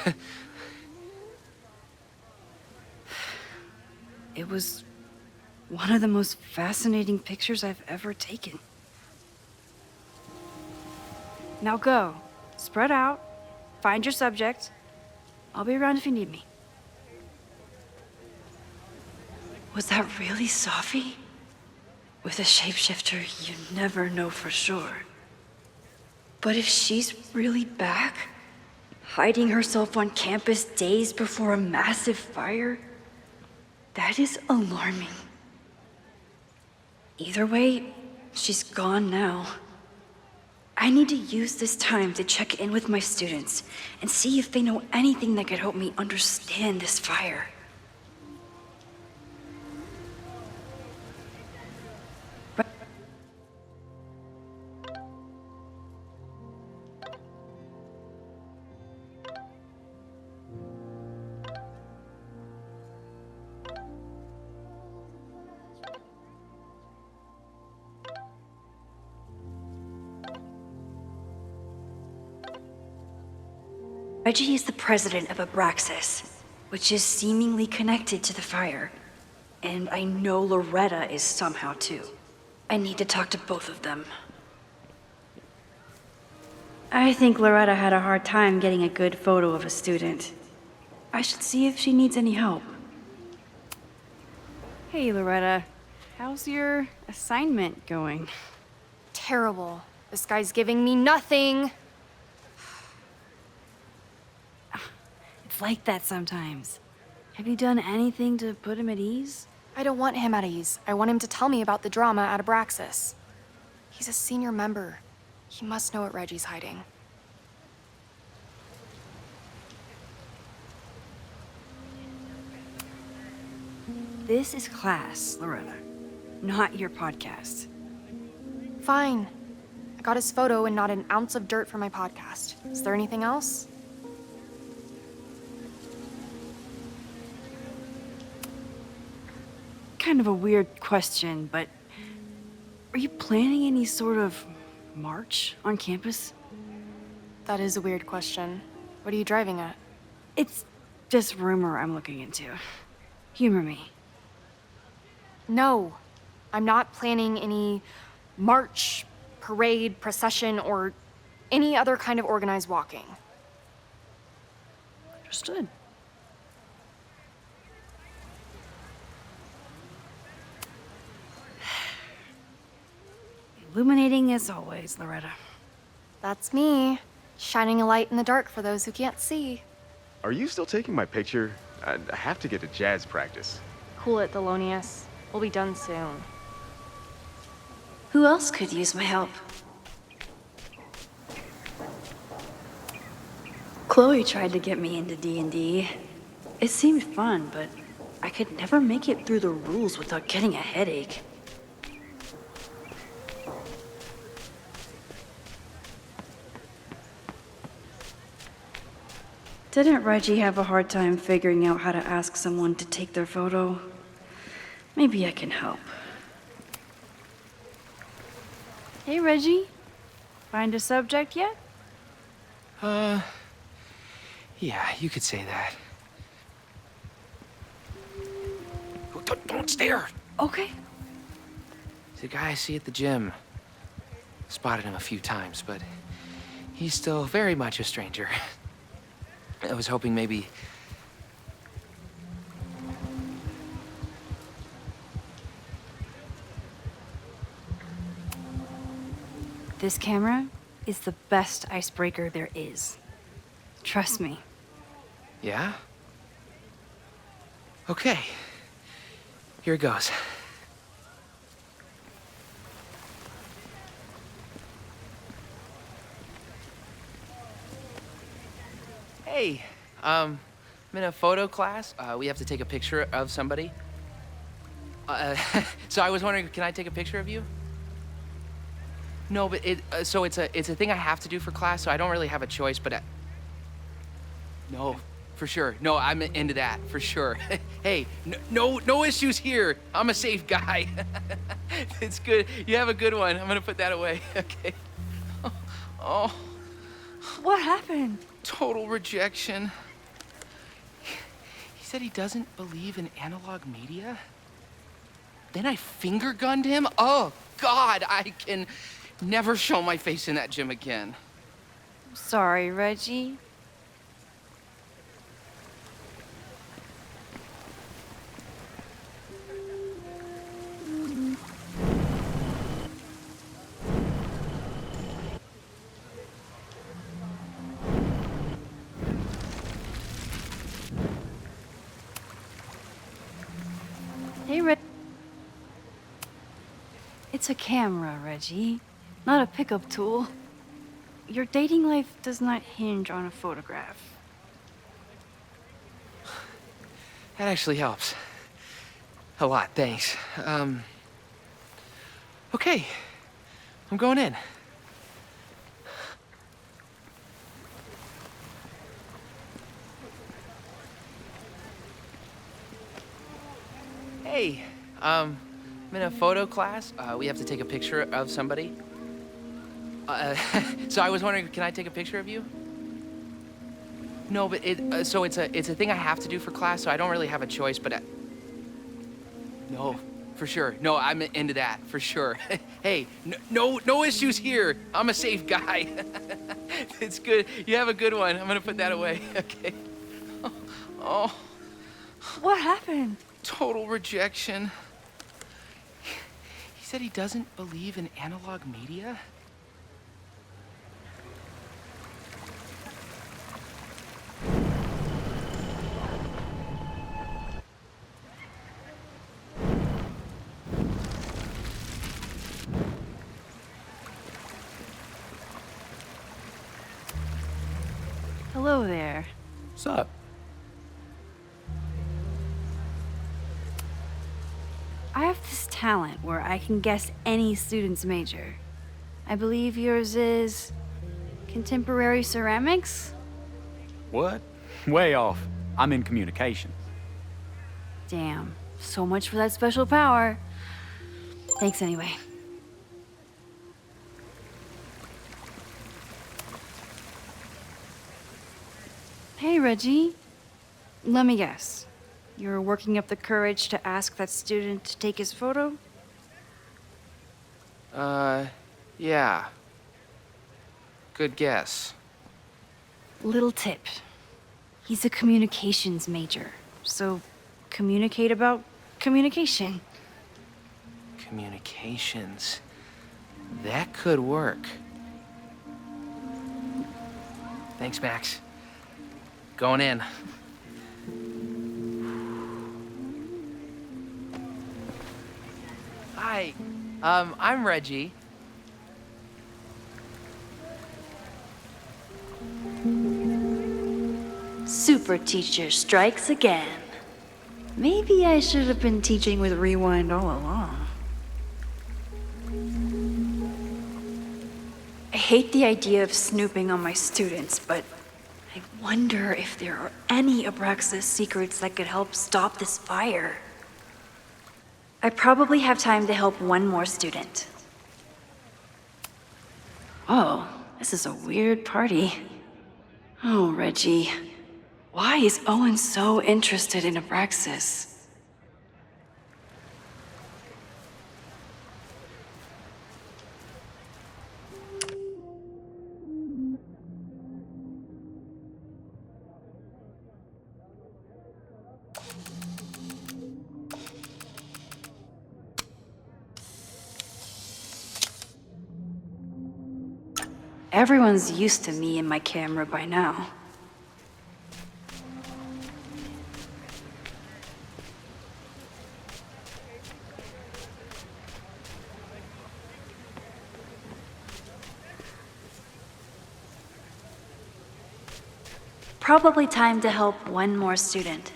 It was one of the most fascinating pictures I've ever taken. Now go. Spread out. Find your subject. I'll be around if you need me. Was that really Safi? With a shapeshifter, you never know for sure. But if she's really back, hiding herself on campus days before a massive fire, that is alarming. Either way, she's gone now. I need to use this time to check in with my students and see if they know anything that could help me understand this fire. Reggie is the president of Abraxas, which is seemingly connected to the fire. And I know Loretta is somehow too. I need to talk to both of them. I think Loretta had a hard time getting a good photo of a student. I should see if she needs any help. Hey, Loretta. How's your assignment going? Terrible. This guy's giving me nothing. It's like that sometimes. Have you done anything to put him at ease? I don't want him at ease. I want him to tell me about the drama at Abraxas. He's a senior member. He must know what Reggie's hiding. This is class, Loretta, not your podcast. Fine. I got his photo and not an ounce of dirt for my podcast. Is there anything else? Kind of a weird question, but are you planning any sort of march on campus? That is a weird question. What are you driving at? It's just rumor I'm looking into. Humor me. No, I'm not planning any march, parade, procession, or any other kind of organized walking. Understood. Illuminating as always, Loretta. That's me, shining a light in the dark for those who can't see. Are you still taking my picture? I have to get to jazz practice. Cool it, Thelonious. We'll be done soon. Who else could use my help? Chloe tried to get me into D&D. It seemed fun, but I could never make it through the rules without getting a headache. Didn't Reggie have a hard time figuring out how to ask someone to take their photo? Maybe I can help. Hey, Reggie. Find a subject yet? Yeah, you could say that. Don't stare! Okay. He's a guy I see at the gym. Spotted him a few times, but he's still very much a stranger. I was hoping maybe... This camera is the best icebreaker there is. Trust me. Yeah? Okay. Here it goes. Hey, I'm in a photo class. We have to take a picture of somebody. So I was wondering, can I take a picture of you? No, but it's a thing I have to do for class, so I don't really have a choice, but no, for sure. No, I'm into that, for sure. Hey, no issues here. I'm a safe guy. It's good. You have a good one. I'm gonna put that away. Okay. Oh. What happened? Total rejection. said he doesn't believe in analog media? Then I finger gunned him? Oh, God, I can never show my face in that gym again. Sorry, Reggie. Hey, It's a camera, Reggie, not a pickup tool. Your dating life does not hinge on a photograph. That actually helps. A lot, thanks. Okay. I'm going in. Hey, I'm in a photo class. We have to take a picture of somebody. So I was wondering, can I take a picture of you? No, but it's a thing I have to do for class, so I don't really have a choice, but no, for sure. No, I'm into that, for sure. Hey, no issues here. I'm a safe guy. It's good. You have a good one. I'm gonna put that away. Okay. Oh. What happened? Total rejection. He said he doesn't believe in analog media. Hello there. What's up? I have this talent where I can guess any student's major. I believe yours is contemporary ceramics? What? Way off. I'm in communications. Damn, so much for that special power. Thanks anyway. Hey, Reggie. Let me guess. You're working up the courage to ask that student to take his photo? Yeah. Good guess. Little tip. He's a communications major, so communicate about communication. Communications. That could work. Thanks, Max. Going in. Hi, I'm Reggie. Super teacher strikes again. Maybe I should have been teaching with Rewind all along. I hate the idea of snooping on my students, but I wonder if there are any Abraxas secrets that could help stop this fire. I probably have time to help one more student. Oh, this is a weird party. Oh, Reggie. Why is Owen so interested in Abraxas? Everyone's used to me and my camera by now. Probably time to help one more student.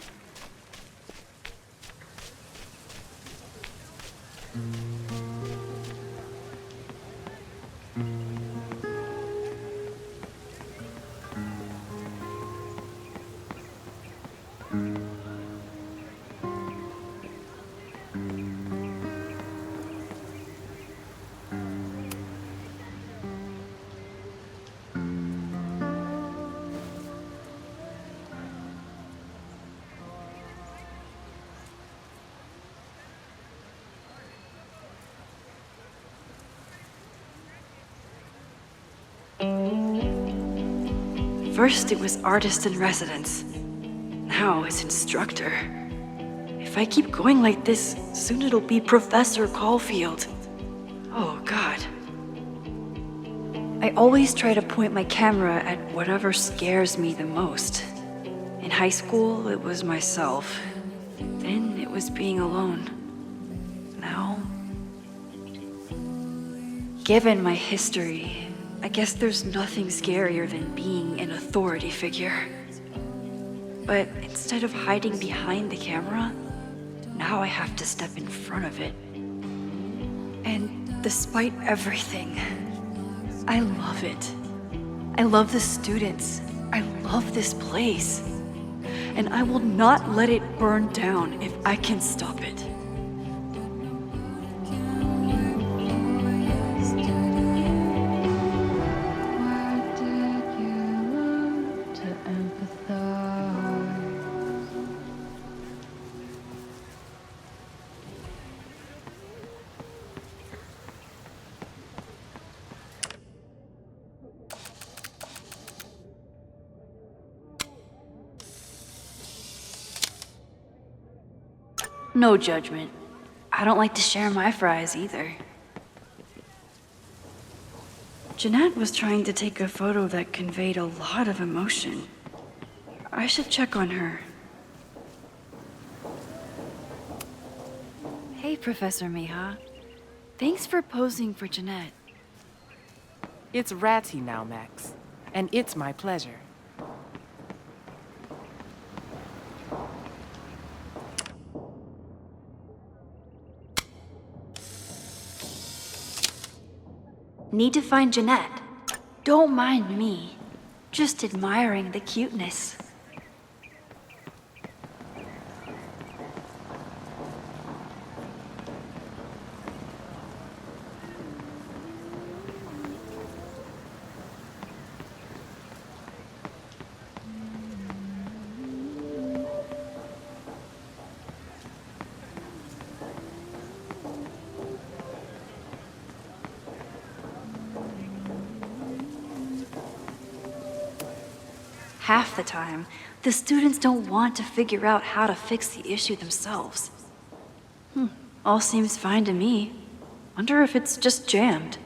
First, it was artist in residence. Now it's instructor. If I keep going like this, soon it'll be Professor Caulfield. Oh, God. I always try to point my camera at whatever scares me the most. In high school, it was myself. Then it was being alone. Now, given my history, I guess there's nothing scarier than being an authority figure. But instead of hiding behind the camera, now I have to step in front of it. And despite everything, I love it. I love the students. I love this place. And I will not let it burn down if I can stop it. No judgment. I don't like to share my fries either. Jeanette was trying to take a photo that conveyed a lot of emotion. I should check on her. Hey, Professor Miha. Thanks for posing for Jeanette. It's Ratty now, Max. And it's my pleasure. Need to find Jeanette. Don't mind me. Just admiring the cuteness. Half the time, the students don't want to figure out how to fix the issue themselves. All seems fine to me. Wonder if it's just jammed.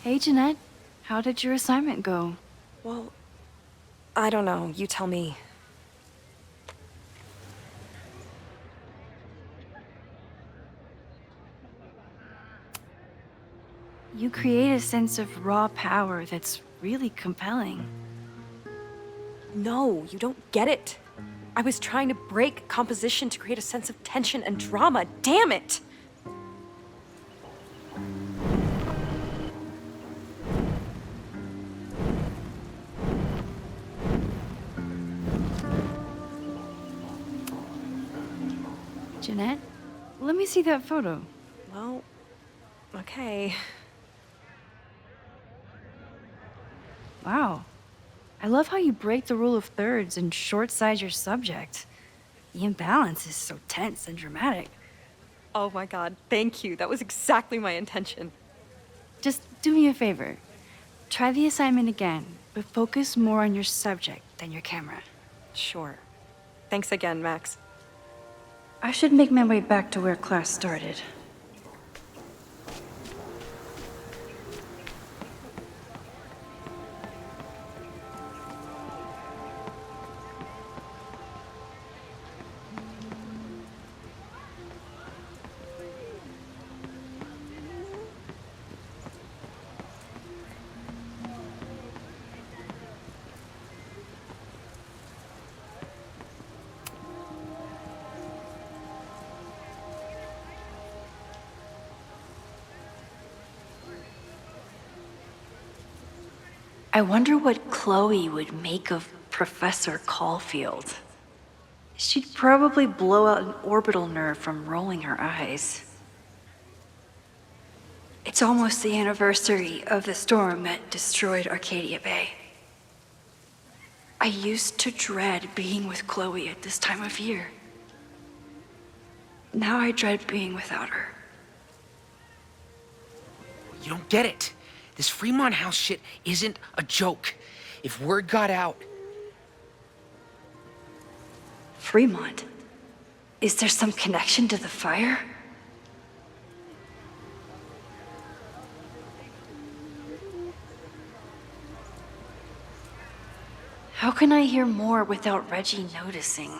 Hey, Jeanette. How did your assignment go? Well, I don't know. You tell me. You create a sense of raw power that's really compelling. No, you don't get it. I was trying to break composition to create a sense of tension and drama. Damn it! Jeanette, let me see that photo. Well, okay. Wow. I love how you break the rule of thirds and short-size your subject. The imbalance is so tense and dramatic. Oh my god, thank you. That was exactly my intention. Just do me a favor. Try the assignment again, but focus more on your subject than your camera. Sure. Thanks again, Max. I should make my way back to where class started. I wonder what Chloe would make of Professor Caulfield. She'd probably blow out an orbital nerve from rolling her eyes. It's almost the anniversary of the storm that destroyed Arcadia Bay. I used to dread being with Chloe at this time of year. Now I dread being without her. You don't get it. This Fremont House shit isn't a joke. If word got out... Fremont? Is there some connection to the fire? How can I hear more without Reggie noticing?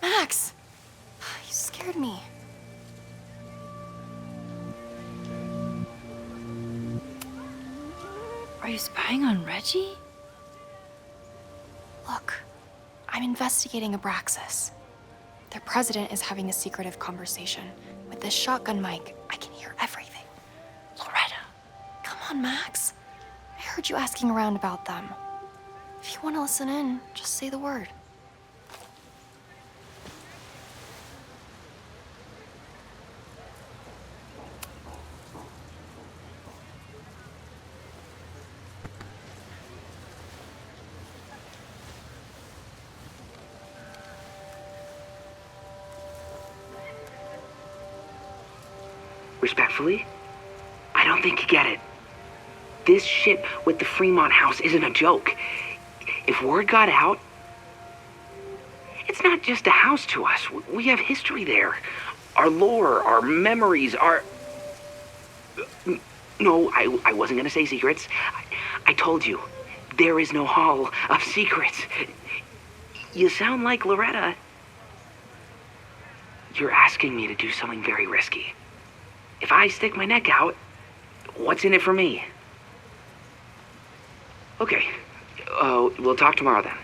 Max! You scared me. Are you spying on Reggie? Look, I'm investigating Abraxas. Their president is having a secretive conversation. With this shotgun mic, I can hear everything. Loretta, come on, Max. I heard you asking around about them. If you want to listen in, just say the word. Respectfully, I don't think you get it. This shit with the Fremont House isn't a joke. If word got out, it's not just a house to us. We have history there. Our lore, our memories, our... No, I wasn't gonna say secrets. I told you, there is no hall of secrets. You sound like Loretta. You're asking me to do something very risky. If I stick my neck out, what's in it for me? Okay, we'll talk tomorrow then.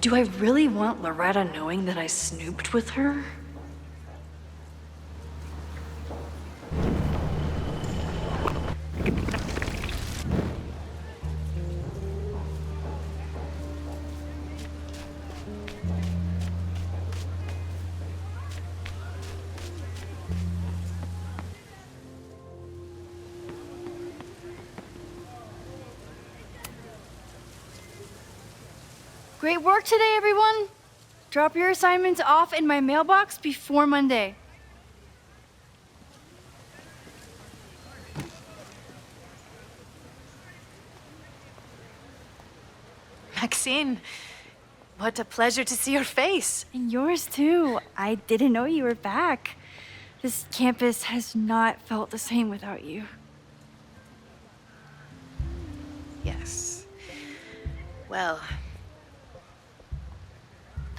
Do I really want Loretta knowing that I snooped with her? Great work today, everyone. Drop your assignments off in my mailbox before Monday. Maxine, what a pleasure to see your face. And yours too. I didn't know you were back. This campus has not felt the same without you. Yes. Well,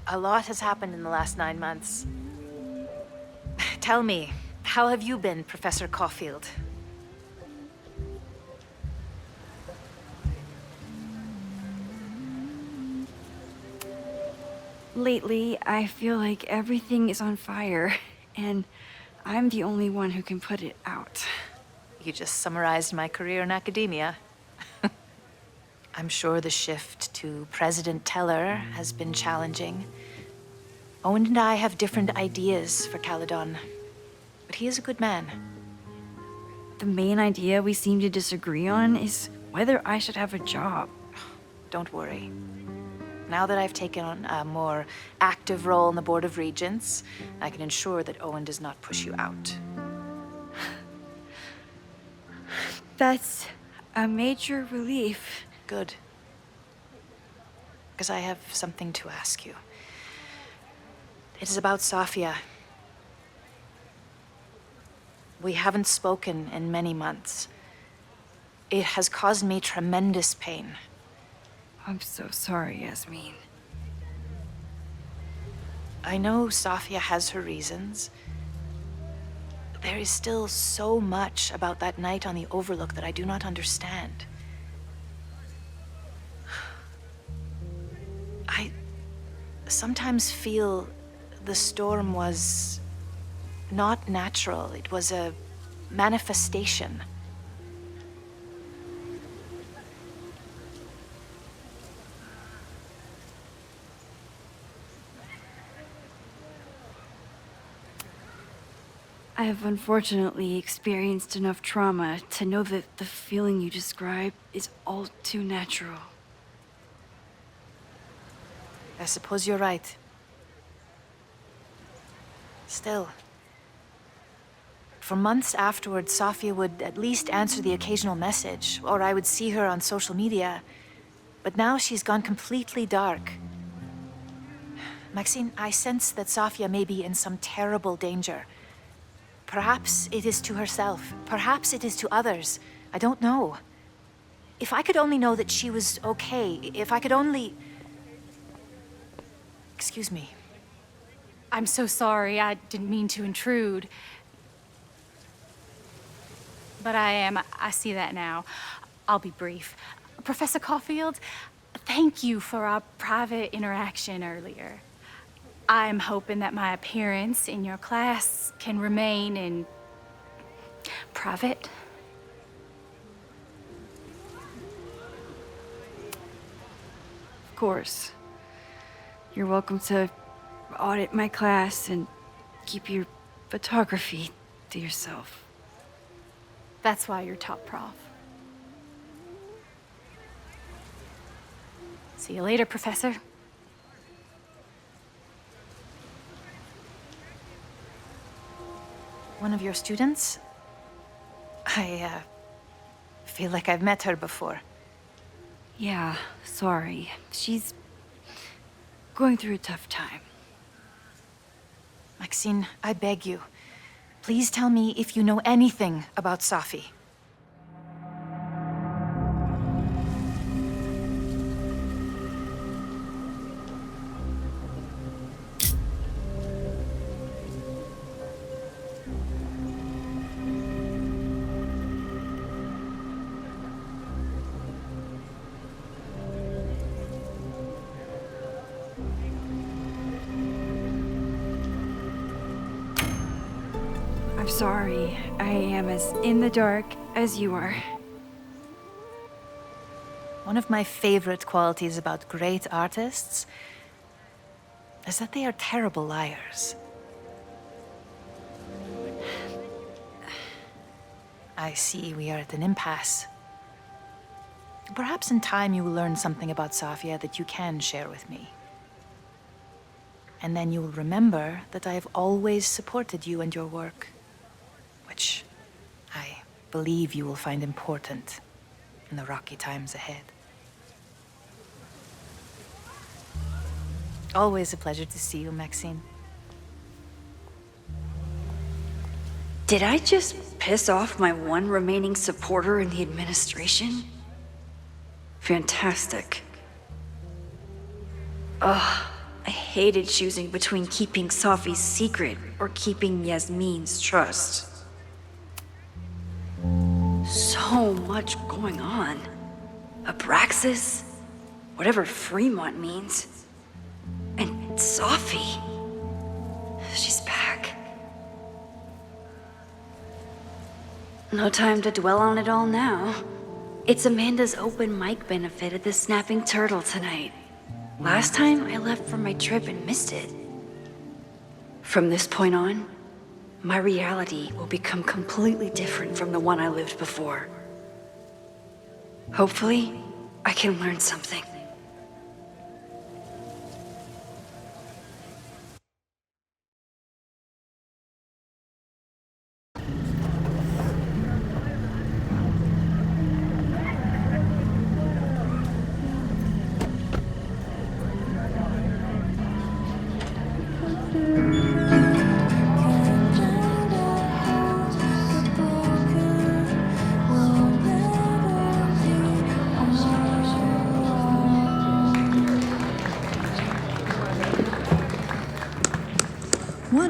a lot has happened in the last 9 months. Tell me, how have you been, Professor Caulfield? Lately, I feel like everything is on fire, and I'm the only one who can put it out. You just summarized my career in academia. I'm sure the shift to President Teller has been challenging. Owen and I have different ideas for Caledon, but he is a good man. The main idea we seem to disagree on is whether I should have a job. Don't worry. Now that I've taken on a more active role in the Board of Regents, I can ensure that Owen does not push you out. That's a major relief. Good. Because I have something to ask you. It is about Safia. We haven't spoken in many months. It has caused me tremendous pain. I'm so sorry, Yasmin. I know Safia has her reasons. There is still so much about that night on the Overlook that I do not understand. I sometimes feel the storm was not natural. It was a manifestation. I have unfortunately experienced enough trauma to know that the feeling you describe is all too natural. I suppose you're right. Still, for months afterwards, Safia would at least answer the occasional message, or I would see her on social media. But now she's gone completely dark. Maxine, I sense that Safia may be in some terrible danger. Perhaps it is to herself. Perhaps it is to others. I don't know. If I could only know that she was okay, if I could only... Excuse me. I'm so sorry. I didn't mean to intrude. But I see that now. I'll be brief. Professor Caulfield, thank you for our private interaction earlier. I'm hoping that my appearance in your class can remain in private. Of course. You're welcome to audit my class and keep your photography to yourself. That's why you're top prof. See you later, Professor. One of your students? I feel like I've met her before. Yeah, sorry. She's going through a tough time. Maxine, I beg you. Please tell me if you know anything about Safi. I'm sorry. I am as in the dark as you are. One of my favorite qualities about great artists is that they are terrible liars. I see we are at an impasse. Perhaps in time you will learn something about Safia that you can share with me. And then you will remember that I have always supported you and your work, which I believe you will find important in the rocky times ahead. Always a pleasure to see you, Maxine. Did I just piss off my one remaining supporter in the administration? Fantastic. Ugh, I hated choosing between keeping Safi's secret or keeping Yasmin's trust. So much going on. Abraxas, whatever Fremont means. And Safi. She's back. No time to dwell on it all now. It's Amanda's open mic benefit at the Snapping Turtle tonight. Last time I left for my trip and missed it. From this point on, my reality will become completely different from the one I lived before. Hopefully, I can learn something.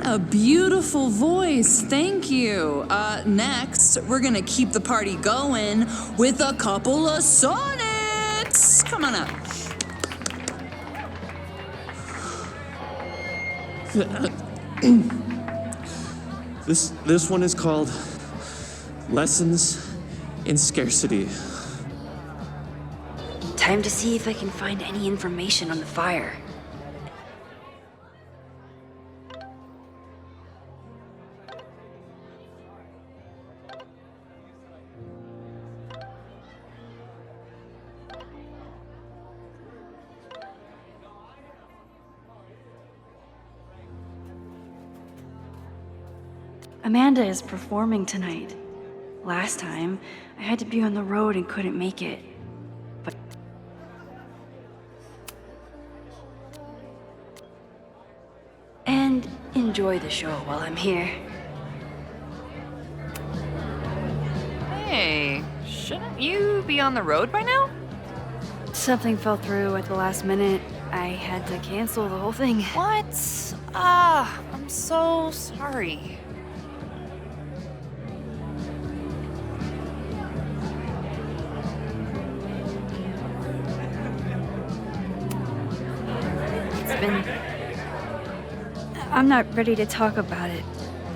A beautiful voice, thank you. Next, we're gonna keep the party going with a couple of sonnets. Come on up. This one is called Lessons in Scarcity. Time to see if I can find any information on the fire. Amanda is performing tonight. Last time, I had to be on the road and couldn't make it. But and enjoy the show while I'm here. Hey, shouldn't you be on the road by now? Something fell through at the last minute. I had to cancel the whole thing. What? I'm so sorry. I'm not ready to talk about it,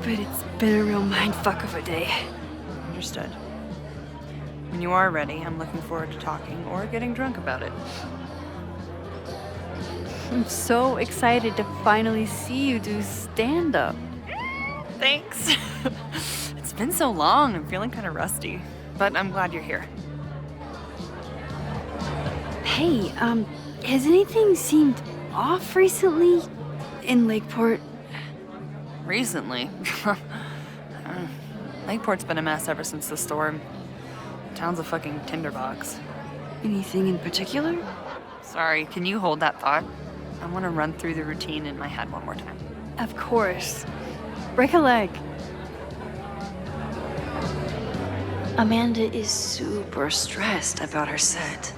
but it's been a real mindfuck of a day. Understood. When you are ready, I'm looking forward to talking or getting drunk about it. I'm so excited to finally see you do stand-up. Thanks. It's been so long, I'm feeling kind of rusty, but I'm glad you're here. Hey, has anything seemed off recently in Lakeport? Recently? Lakeport's been a mess ever since the storm. Town's a fucking tinderbox. Anything in particular? Sorry, can you hold that thought? I want to run through the routine in my head one more time. Of course. Break a leg. Amanda is super stressed about her set.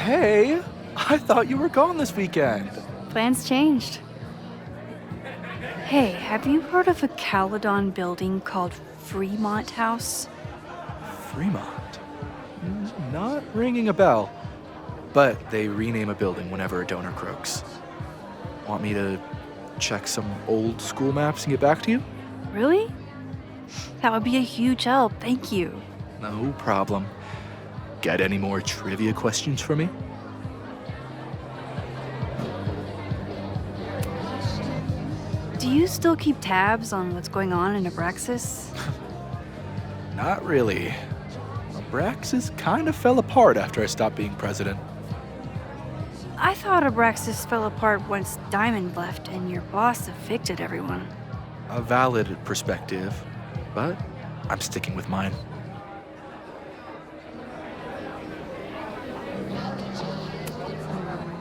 Hey, I thought you were gone this weekend. Plans changed. Hey, have you heard of a Caledon building called Fremont House? Fremont? Not ringing a bell. But they rename a building whenever a donor croaks. Want me to check some old school maps and get back to you? Really? That would be a huge help, thank you. No problem. Got any more trivia questions for me? Do you still keep tabs on what's going on in Abraxas? Not really. Abraxas kind of fell apart after I stopped being president. I thought Abraxas fell apart once Diamond left and your boss evicted everyone. A valid perspective, but I'm sticking with mine.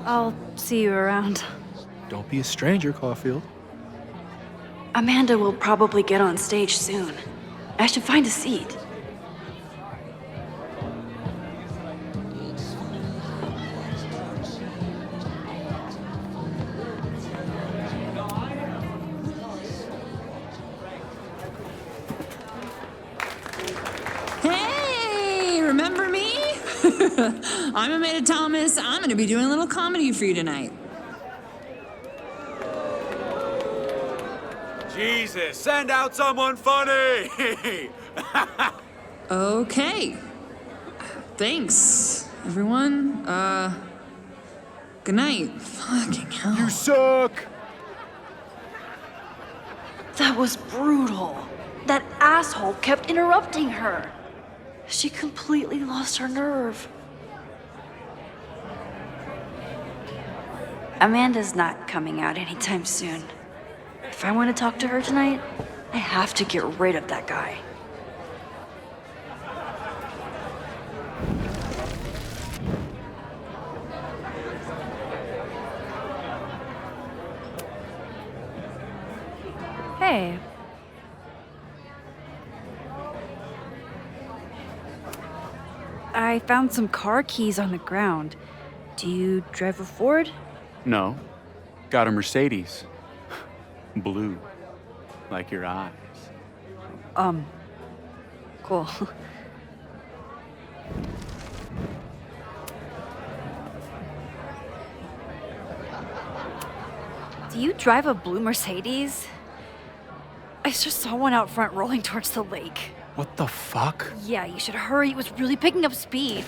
I'll see you around. Don't be a stranger, Caulfield. Amanda will probably get on stage soon. I should find a seat. Hey, remember me? I'm Amanda Thomas. I'm going to be doing a little comedy for you tonight. Jesus, send out someone funny! Okay. Thanks, everyone. Good night. Fucking hell. You suck! That was brutal. That asshole kept interrupting her. She completely lost her nerve. Amanda's not coming out anytime soon. If I want to talk to her tonight, I have to get rid of that guy. Hey. I found some car keys on the ground. Do you drive a Ford? No. Got a Mercedes. Blue. Like your eyes. Cool. Do you drive a blue Mercedes? I just saw one out front rolling towards the lake. What the fuck? Yeah, you should hurry. It was really picking up speed.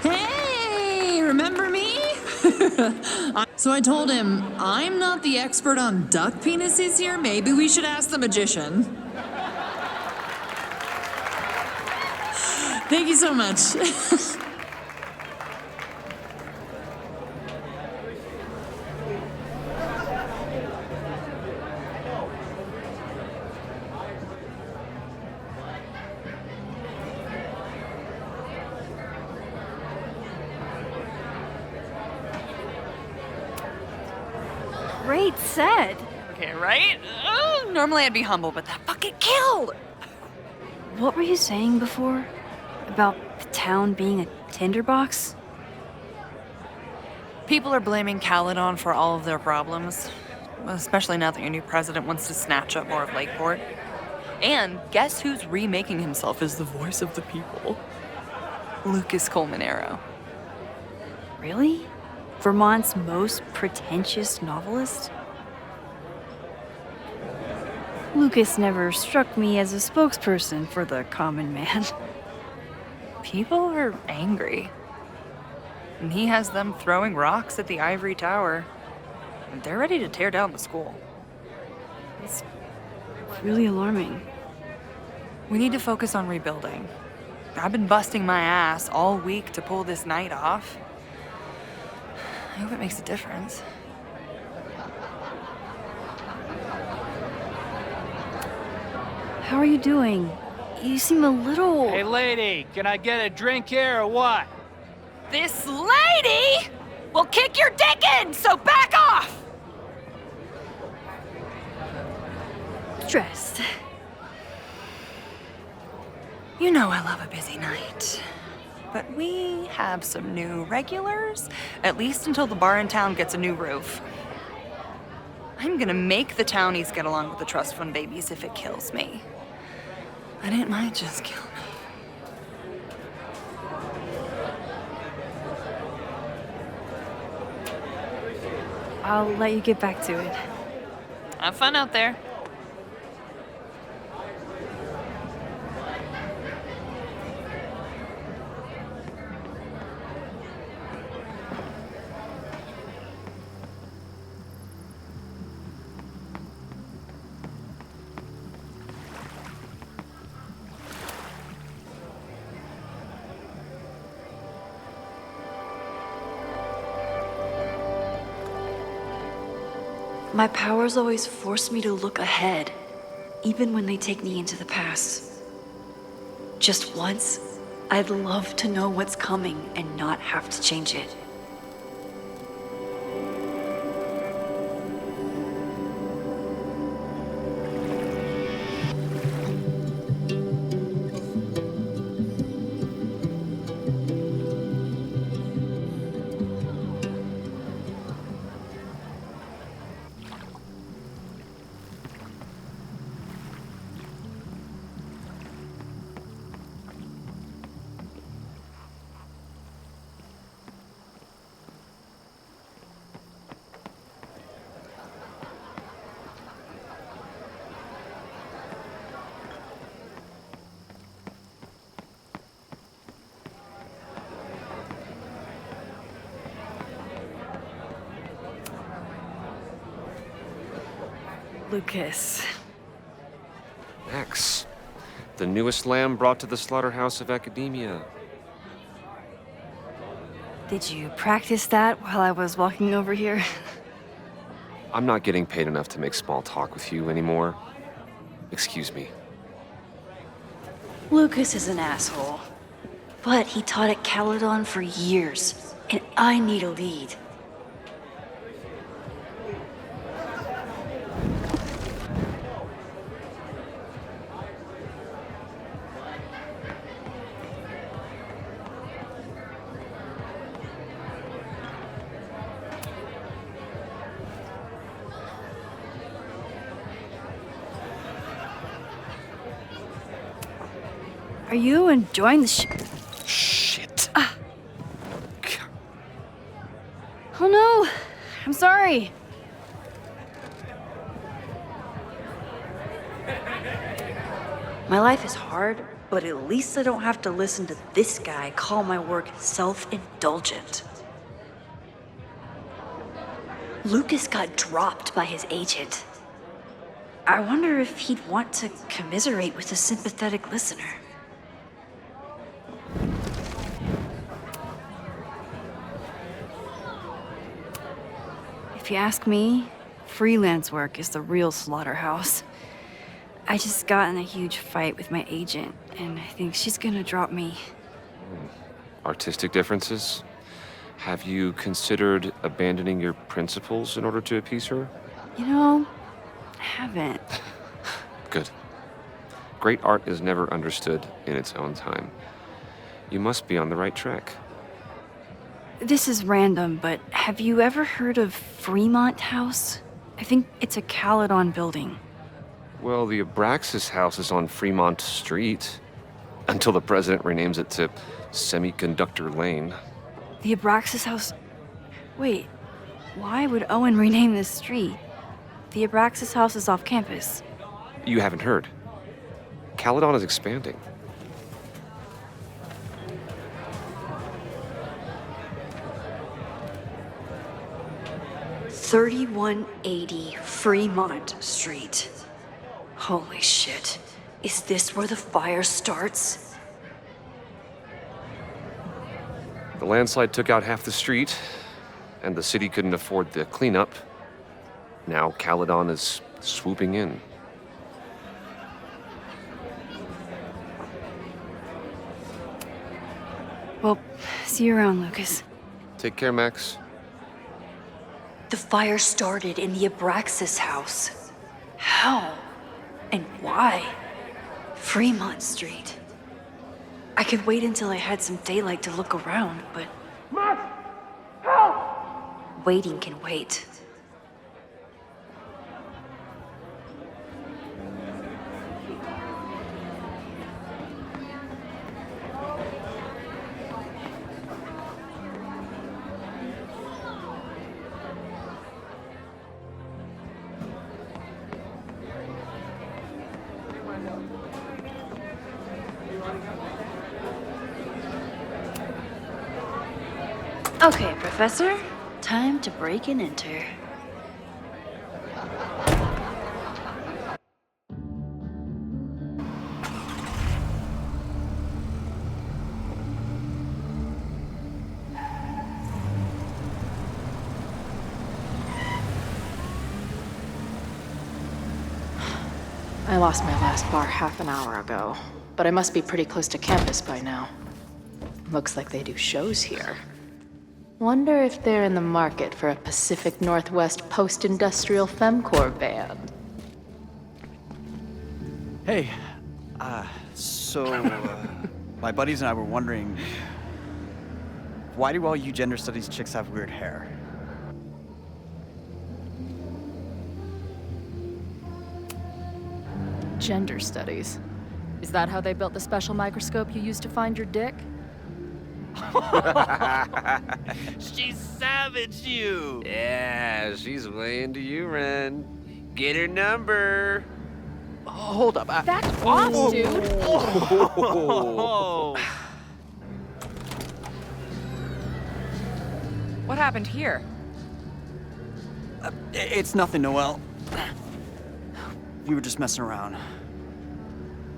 Hey, remember me? So I told him, I'm not the expert on duck penises here. Maybe we should ask the magician. Thank you so much. Great set. Okay, right? Normally I'd be humble, but that fucking killed! What were you saying before? About the town being a tinderbox? People are blaming Caledon for all of their problems, especially now that your new president wants to snatch up more of Lakeport. And guess who's remaking himself as the voice of the people? Lucas Colmenero. Really? Vermont's most pretentious novelist? Lucas never struck me as a spokesperson for the common man. People are angry. And he has them throwing rocks at the ivory tower. And they're ready to tear down the school. It's really alarming. We need to focus on rebuilding. I've been busting my ass all week to pull this night off. I hope it makes a difference. How are you doing? You seem a little... Hey, lady, can I get a drink here or what? This lady will kick your dick in, so back off! Stressed. You know I love a busy night. But we have some new regulars, at least until the bar in town gets a new roof. I'm gonna make the townies get along with the trust fund babies if it kills me. And it might just kill me. I'll let you get back to it. Have fun out there. My powers always force me to look ahead, even when they take me into the past. Just once, I'd love to know what's coming and not have to change it. Lucas. Max, the newest lamb brought to the slaughterhouse of academia. Did you practice that while I was walking over here? I'm not getting paid enough to make small talk with you anymore. Excuse me. Lucas is an asshole. But he taught at Caledon for years, and I need a lead. Are you enjoying the Shit. Oh no! I'm sorry. My life is hard, but at least I don't have to listen to this guy call my work self-indulgent. Lucas got dropped by his agent. I wonder if he'd want to commiserate with a sympathetic listener. If you ask me, freelance work is the real slaughterhouse. I just got in a huge fight with my agent, and I think she's gonna drop me. Artistic differences? Have you considered abandoning your principles in order to appease her? You know, I haven't. Good. Great art is never understood in its own time. You must be on the right track. This is random, but have you ever heard of Fremont House? I think it's a Caledon building. Well, the Abraxas house is on Fremont Street. Until the president renames it to Semiconductor Lane. The Abraxas House? Wait, why would Owen rename this street? The Abraxas House is off campus. You haven't heard. Caledon is expanding. $3180 Fremont Street. Holy shit. Is this where the fire starts? The landslide took out half the street, and the city couldn't afford the cleanup. Now Caledon is swooping in. Well, see you around, Lucas. Take care, Max. The fire started in the Abraxas house. How? And why? Fremont Street. I could wait until I had some daylight to look around, but... Max! Help! Waiting can wait. Okay, Professor. Time to break and enter. I lost my last bar half an hour ago, but I must be pretty close to campus by now. Looks like they do shows here. Wonder if they're in the market for a Pacific Northwest post-industrial femcore band. Hey, my buddies and I were wondering, why do all you gender studies chicks have weird hair? Gender studies. Is that how they built the special microscope you used to find your dick? She savaged you! Yeah, she's way into you, Ren. Get her number. Hold up. That's off, dude! What happened here? It's nothing, Noelle. We were just messing around.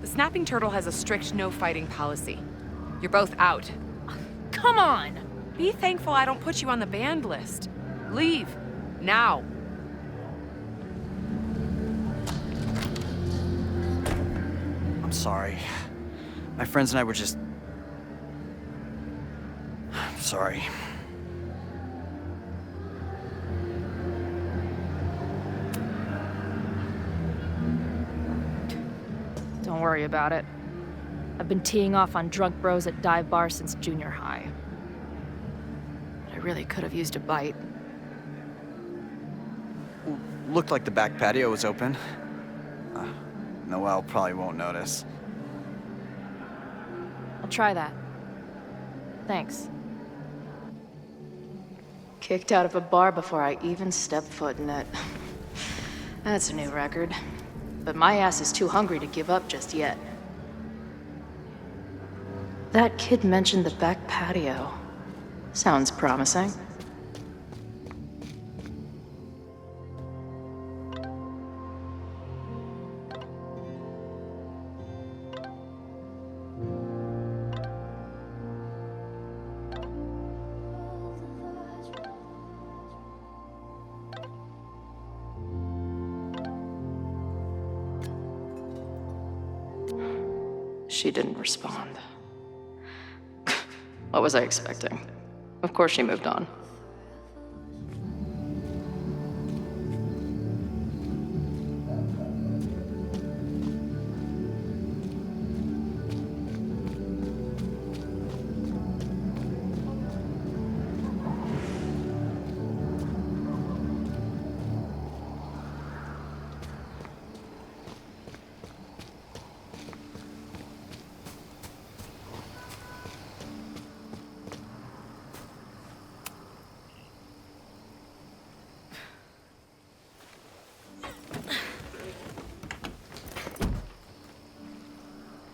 The Snapping Turtle has a strict no-fighting policy. You're both out. Come on! Be thankful I don't put you on the banned list. Leave. Now. I'm sorry. My friends and I were just... I'm sorry. Don't worry about it. I've been teeing off on drunk bros at dive bars since junior high. But I really could have used a bite. Looked like the back patio was open. Noelle probably won't notice. I'll try that. Thanks. Kicked out of a bar before I even stepped foot in it. That's a new record. But my ass is too hungry to give up just yet. That kid mentioned the back patio. Sounds promising. She didn't respond. What was I expecting? Of course she moved on.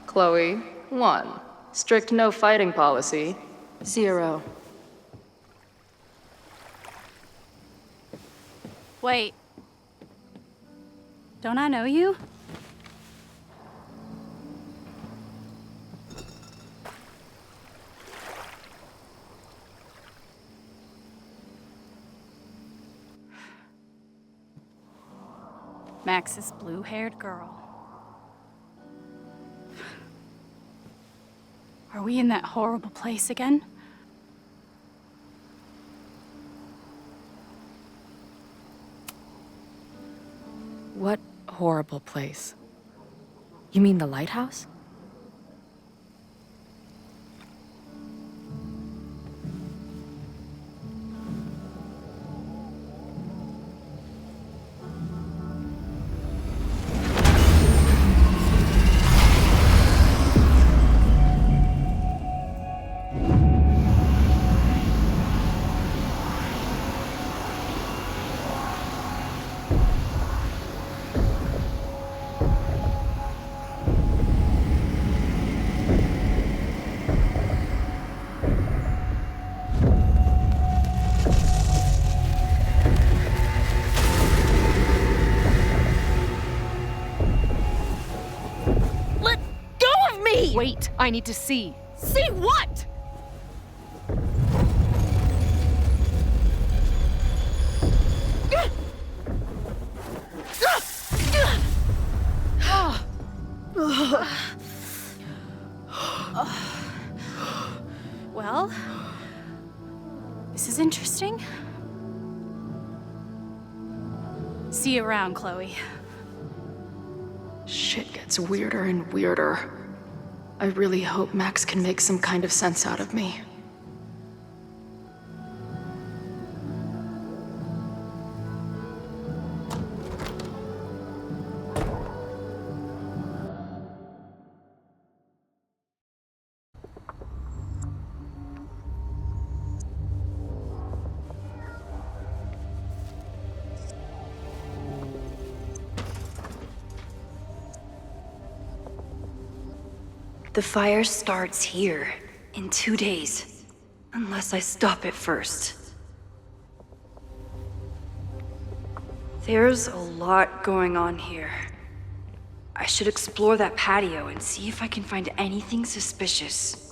Chloe, 1. Strict no fighting policy. 0. Wait. Don't I know you? Max's blue-haired girl. Are we in that horrible place again? What horrible place? You mean the lighthouse? Wait, I need to see. See what? Well, this is interesting. See you around, Chloe. Shit gets weirder and weirder. I really hope Max can make some kind of sense out of me. The fire starts here in 2 days, unless I stop it first. There's a lot going on here. I should explore that patio and see if I can find anything suspicious.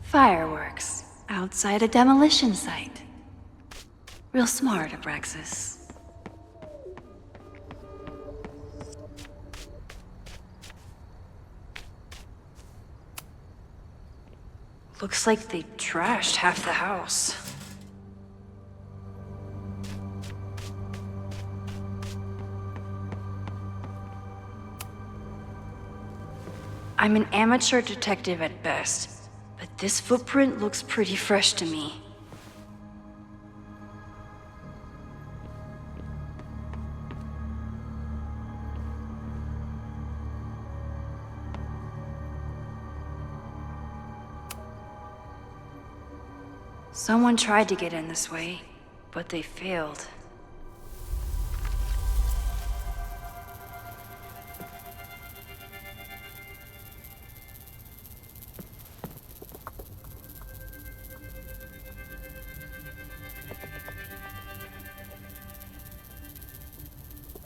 Fireworks outside a demolition site. Real smart, Abraxas. Looks like they trashed half the house. I'm an amateur detective at best. But this footprint looks pretty fresh to me. Someone tried to get in this way, but they failed.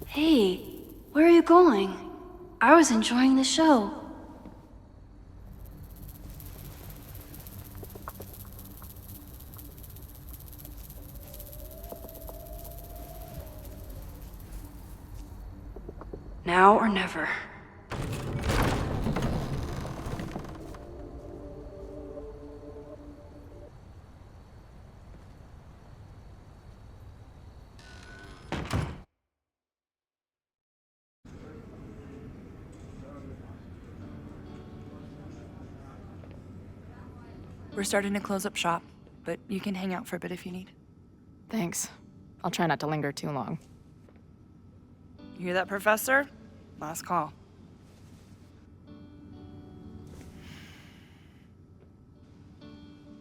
Hey, where are you going? I was enjoying the show. Now or never. We're starting to close up shop, but you can hang out for a bit if you need. Thanks. I'll try not to linger too long. You hear that, Professor? Last call.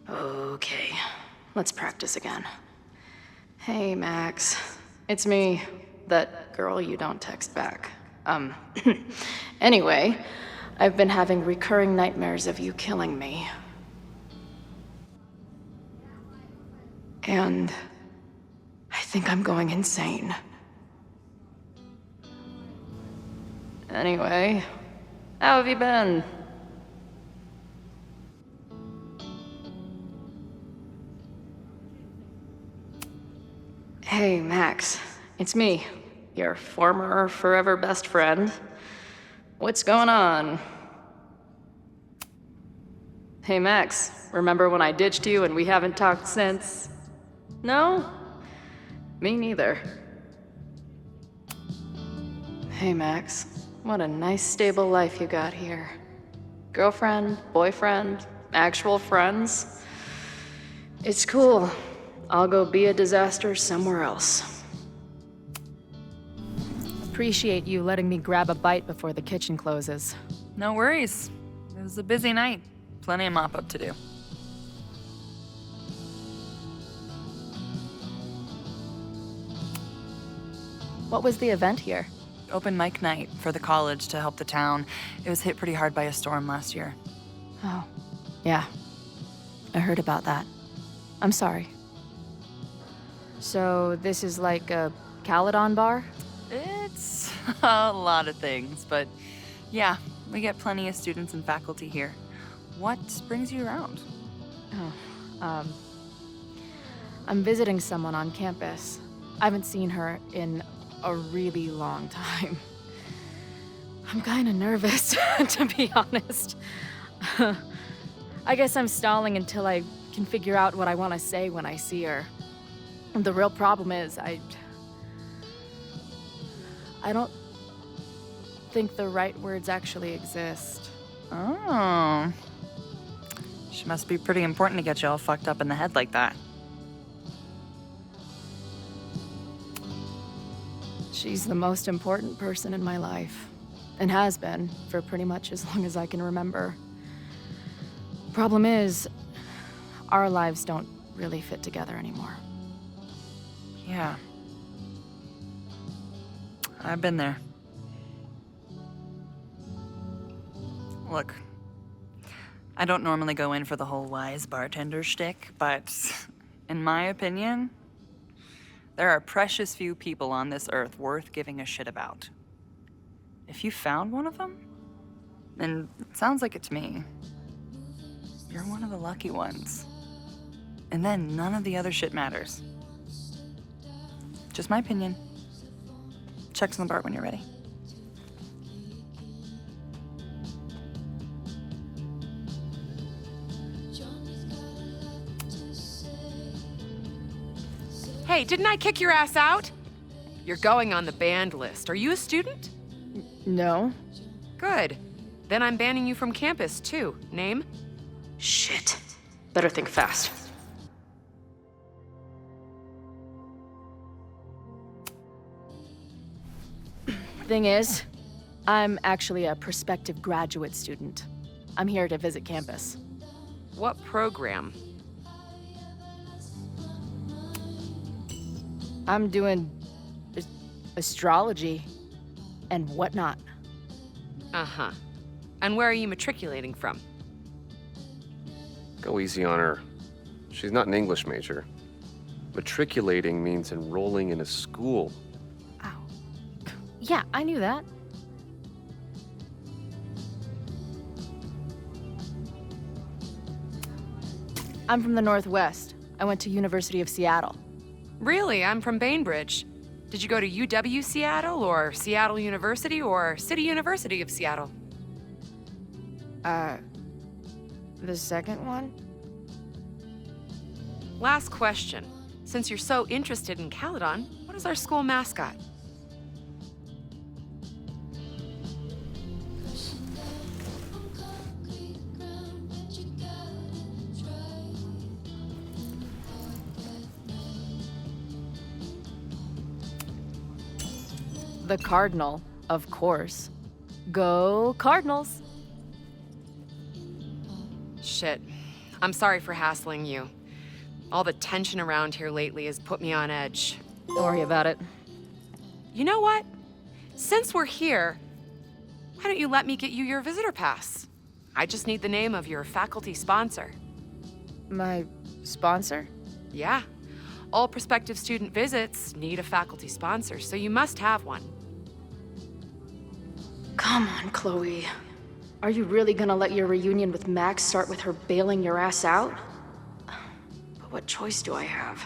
Okay, let's practice again. Hey, Max. It's me, that girl you don't text back. Anyway, I've been having recurring nightmares of you killing me. And I think I'm going insane. Anyway, how have you been? Hey, Max. It's me, your former forever best friend. What's going on? Hey, Max. Remember when I ditched you and we haven't talked since? No? Me neither. Hey, Max. What a nice, stable life you got here. Girlfriend, boyfriend, actual friends. It's cool. I'll go be a disaster somewhere else. Appreciate you letting me grab a bite before the kitchen closes. No worries. It was a busy night. Plenty of mop-up to do. What was the event here? Open mic night for the college to help the town. It was hit pretty hard by a storm last year. Oh, yeah. I heard about that. I'm sorry. So this is like a Caledon bar? It's a lot of things, but yeah, we get plenty of students and faculty here. What brings you around? Oh, I'm visiting someone on campus. I haven't seen her in a really long time. I'm kinda nervous, to be honest. I guess I'm stalling until I can figure out what I want to say when I see her. The real problem is, I don't think the right words actually exist. Oh. She must be pretty important to get you all fucked up in the head like that. She's the most important person in my life, and has been for pretty much as long as I can remember. Problem is, our lives don't really fit together anymore. Yeah. I've been there. Look, I don't normally go in for the whole wise bartender shtick, but in my opinion, there are precious few people on this earth worth giving a shit about. If you found one of them, then it sounds like it's me. You're one of the lucky ones. And then none of the other shit matters. Just my opinion. Check's on the bar when you're ready. Hey, didn't I kick your ass out? You're going on the banned list. Are you a student? No. Good. Then I'm banning you from campus, too. Name? Shit. Better think fast. Thing is, I'm actually a prospective graduate student. I'm here to visit campus. What program? I'm doing astrology and whatnot. Uh-huh. And where are you matriculating from? Go easy on her. She's not an English major. Matriculating means enrolling in a school. Yeah, I knew that. I'm from the Northwest. I went to University of Seattle. Really? I'm from Bainbridge. Did you go to UW Seattle, or Seattle University, or City University of Seattle? The second one? Last question. Since you're so interested in Caledon, what is our school mascot? The Cardinal, of course. Go Cardinals! Shit. I'm sorry for hassling you. All the tension around here lately has put me on edge. Don't worry about it. You know what? Since we're here, why don't you let me get you your visitor pass? I just need the name of your faculty sponsor. My sponsor? Yeah. All prospective student visits need a faculty sponsor, so you must have one. Come on, Chloe. Are you really gonna let your reunion with Max start with her bailing your ass out? But what choice do I have?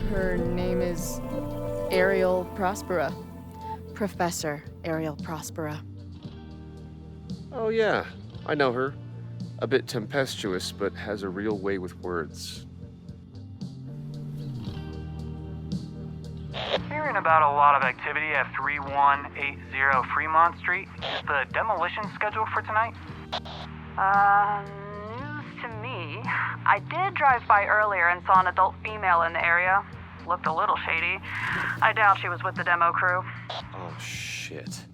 Her name is Ariel Prospera. Professor Ariel Prospera. Oh yeah, I know her. A bit tempestuous, but has a real way with words. Hearing about a lot of activity at 3180 Fremont Street. Is the demolition scheduled for tonight? News to me. I did drive by earlier and saw an adult female in the area. Looked a little shady. I doubt she was with the demo crew. Oh shit.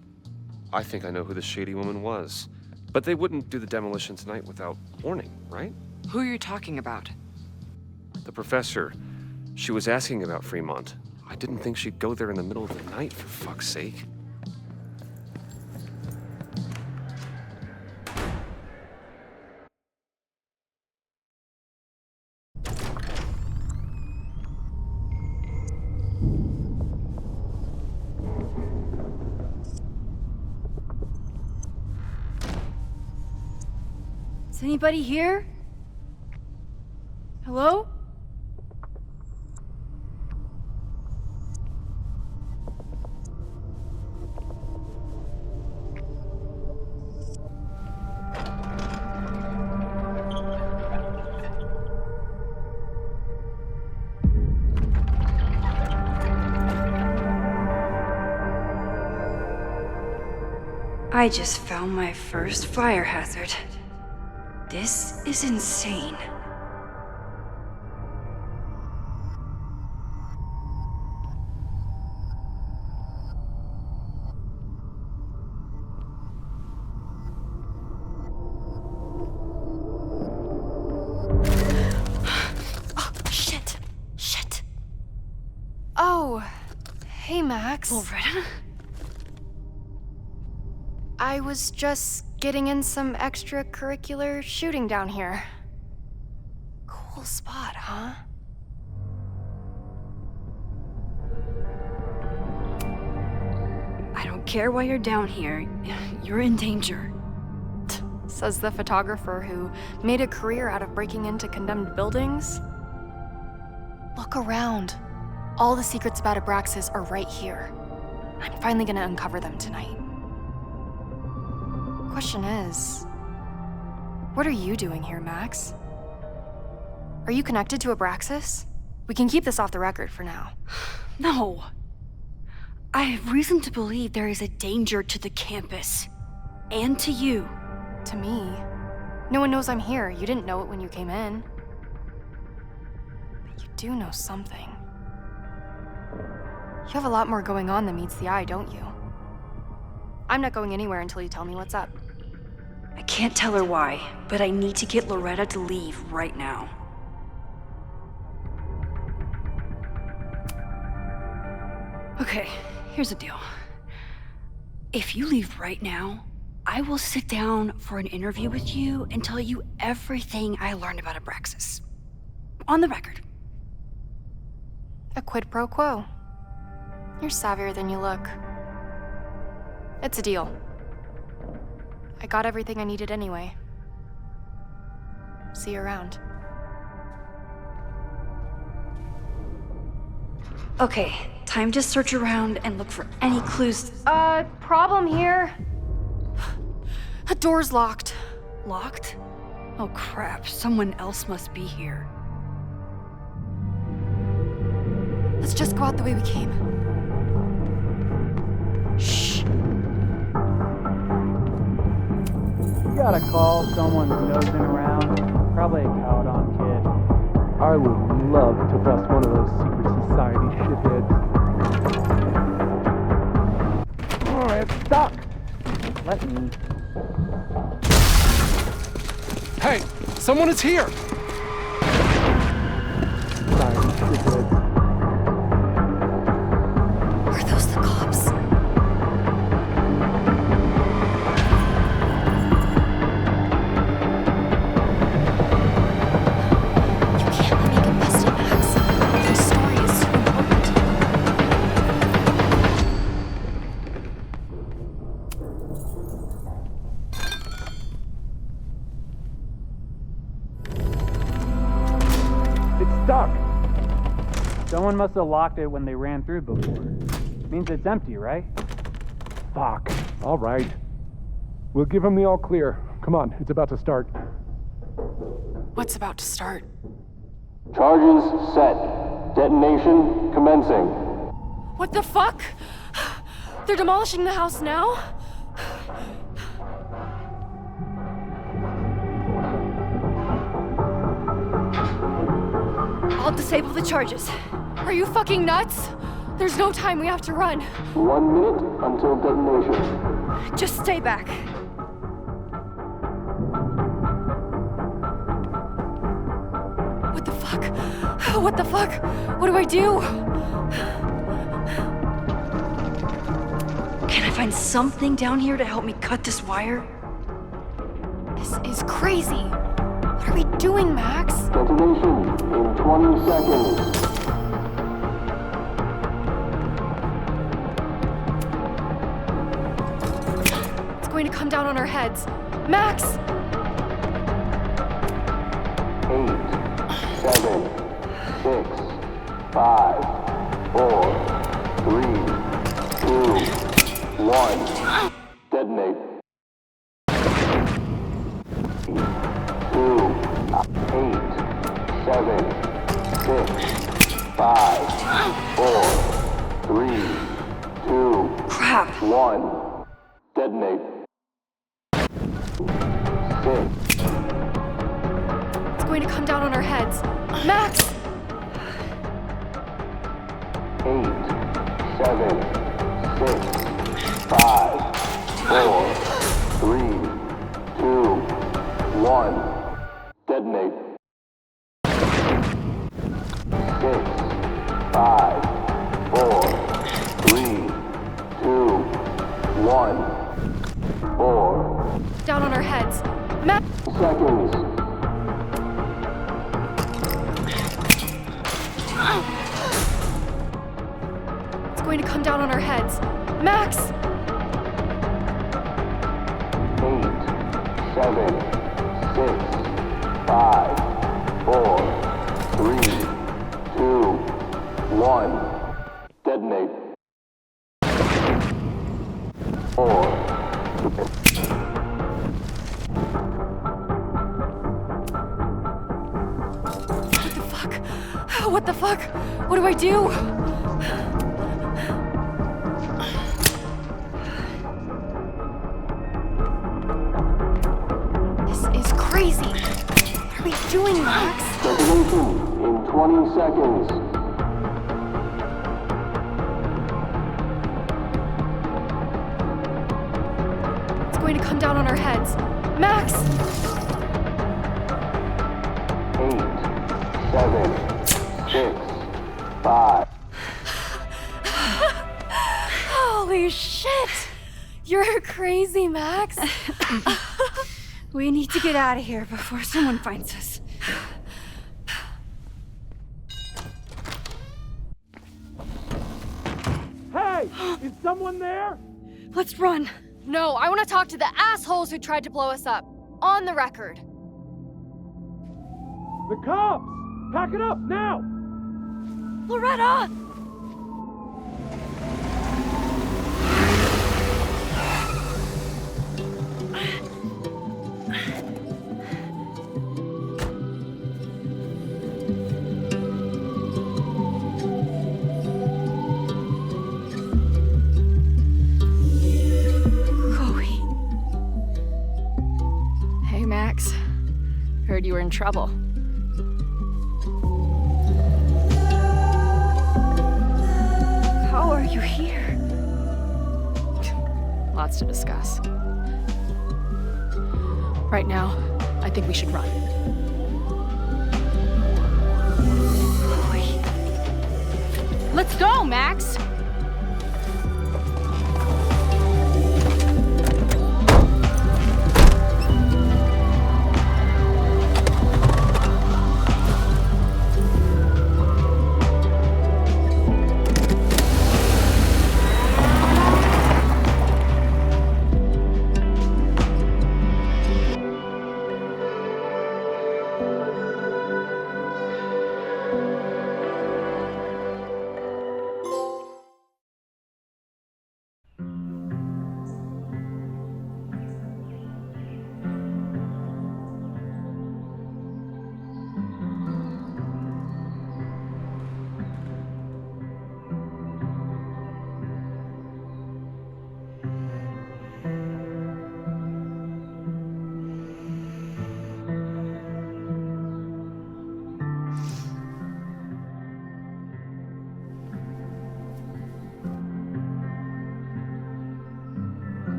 I think I know who the shady woman was. But they wouldn't do the demolition tonight without warning, right? Who are you talking about? The professor. She was asking about Fremont. I didn't think she'd go there in the middle of the night, for fuck's sake. Is anybody here? Hello? I just found my first fire hazard. This is insane. Oh, hey Max. Loretta? I was just getting in some extracurricular shooting down here. Cool spot, huh? I don't care why you're down here. You're in danger. Says the photographer who made a career out of breaking into condemned buildings. Look around. All the secrets about Abraxas are right here. I'm finally gonna uncover them tonight. Question is, what are you doing here, Max? Are you connected to Abraxas? We can keep this off the record for now. No. I have reason to believe there is a danger to the campus. And to you. To me? No one knows I'm here. You didn't know it when you came in. But you do know something. You have a lot more going on than meets the eye, don't you? I'm not going anywhere until you tell me what's up. I can't tell her why, but I need to get Loretta to leave right now. Okay, here's the deal. If you leave right now, I will sit down for an interview with you and tell you everything I learned about Abraxas. On the record. A quid pro quo. You're savvier than you look. It's a deal. I got everything I needed anyway. See you around. Okay, time to search around and look for any clues. Problem here. The door's locked. Locked? Oh crap, someone else must be here. Let's just go out the way we came. Shh. You gotta call someone nosing around. Probably a Caledon kid. I would love to bust one of those secret society shitheads. Oh, it's stuck! Let me. Hey! Someone is here! Sorry, shitheads. Are those the cops? Someone must have locked it when they ran through before. Means it's empty, right? Fuck. All right. We'll give him the all clear. Come on, it's about to start. What's about to start? Charges set. Detonation commencing. What the fuck? They're demolishing the house now? I'll disable the charges. Are you fucking nuts? There's no time, we have to run. 1 minute until detonation. Just stay back. What the fuck? What the fuck? What do I do? Can I find something down here to help me cut this wire? This is crazy. What are we doing, Max? Detonation in 20 seconds. It's going to come down on our heads. Max! 8, 7, 6, 5, 4, 3, 2, 1. Detonate. 8, 7, 6, 5, 4, 3, 2, Crap. 1. Detonate. going to come down on our heads. Max! 8, 7, 6, 5, 4, 3, 2, 1. Detonate. 6, 5, 4, 3, 2, 1. 4. Down on our heads. Max! Seconds. It's going to come down on our heads. Max! 8, 7, 6, 5, 4, 3, 2, 1. Detonate. 4. What the fuck? What do I do? This is crazy. What are we doing, Max? Detonation in 20 seconds. It's going to come down on our heads. Max! 8, 7, 6, 5. Holy shit! You're crazy, Max. We need to get out of here before someone finds us. Hey! Is someone there? Let's run. No, I want to talk to the assholes who tried to blow us up. On the record. The cops! Pack it up, now! Loretta! Chloe. Hey, Max. Heard you were in trouble. How are you here? Lots to discuss. Right now, I think we should run. Chloe. Let's go, Max!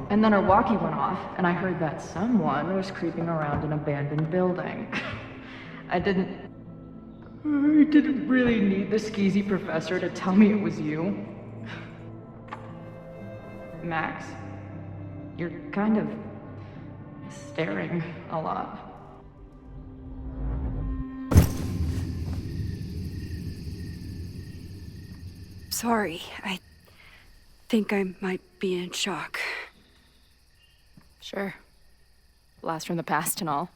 And then our walkie went off, and I heard that someone was creeping around an abandoned building. I didn't really need the skeezy professor to tell me it was you. Max, you're kind of staring a lot. Sorry, I think I might be in shock. Sure. Blast from the past and all.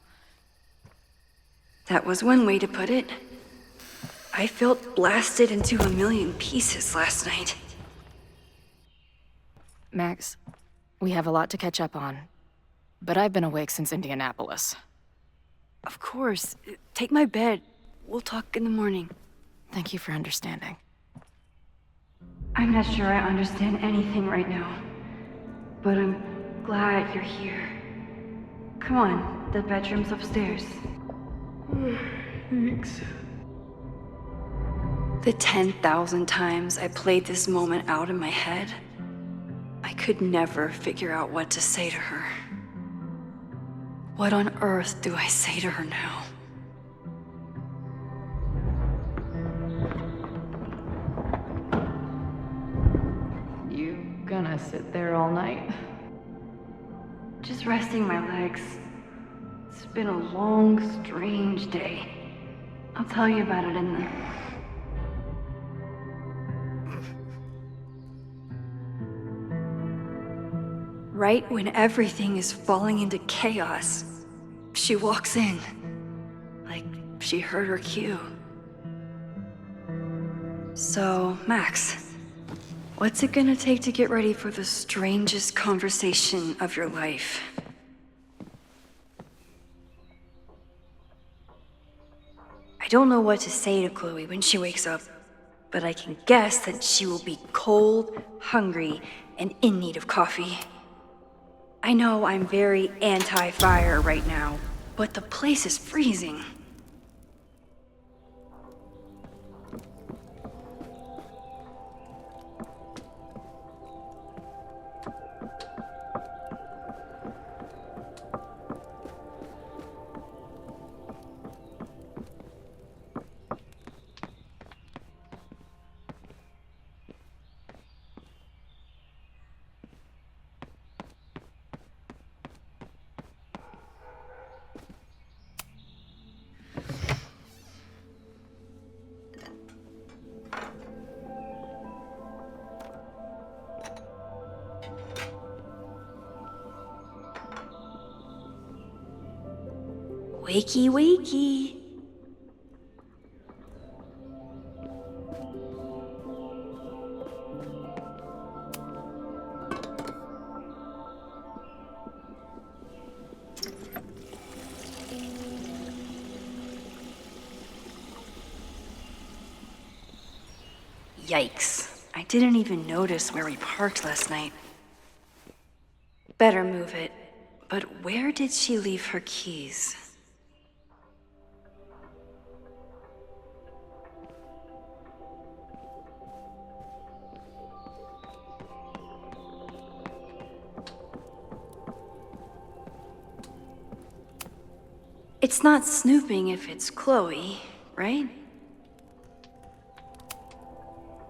That was one way to put it. I felt blasted into a million pieces last night. Max, we have a lot to catch up on, but I've been awake since Indianapolis. Of course. Take my bed. We'll talk in the morning. Thank you for understanding. I'm not sure I understand anything right now, but I'm glad you're here. Come on, the bedroom's upstairs. Thanks. The 10,000 times I played this moment out in my head, I could never figure out what to say to her. What on earth do I say to her now? You gonna sit there all night? Just resting my legs. It's been a long, strange day. I'll tell you about it in the... Right when everything is falling into chaos, she walks in. Like she heard her cue. So, Max, what's it gonna take to get ready for the strangest conversation of your life? I don't know what to say to Chloe when she wakes up, but I can guess that she will be cold, hungry, and in need of coffee. I know I'm very anti-fire right now, but the place is freezing. Wakey, wakey. Yikes. I didn't even notice where we parked last night. Better move it. But where did she leave her keys? It's not snooping if it's Chloe, right?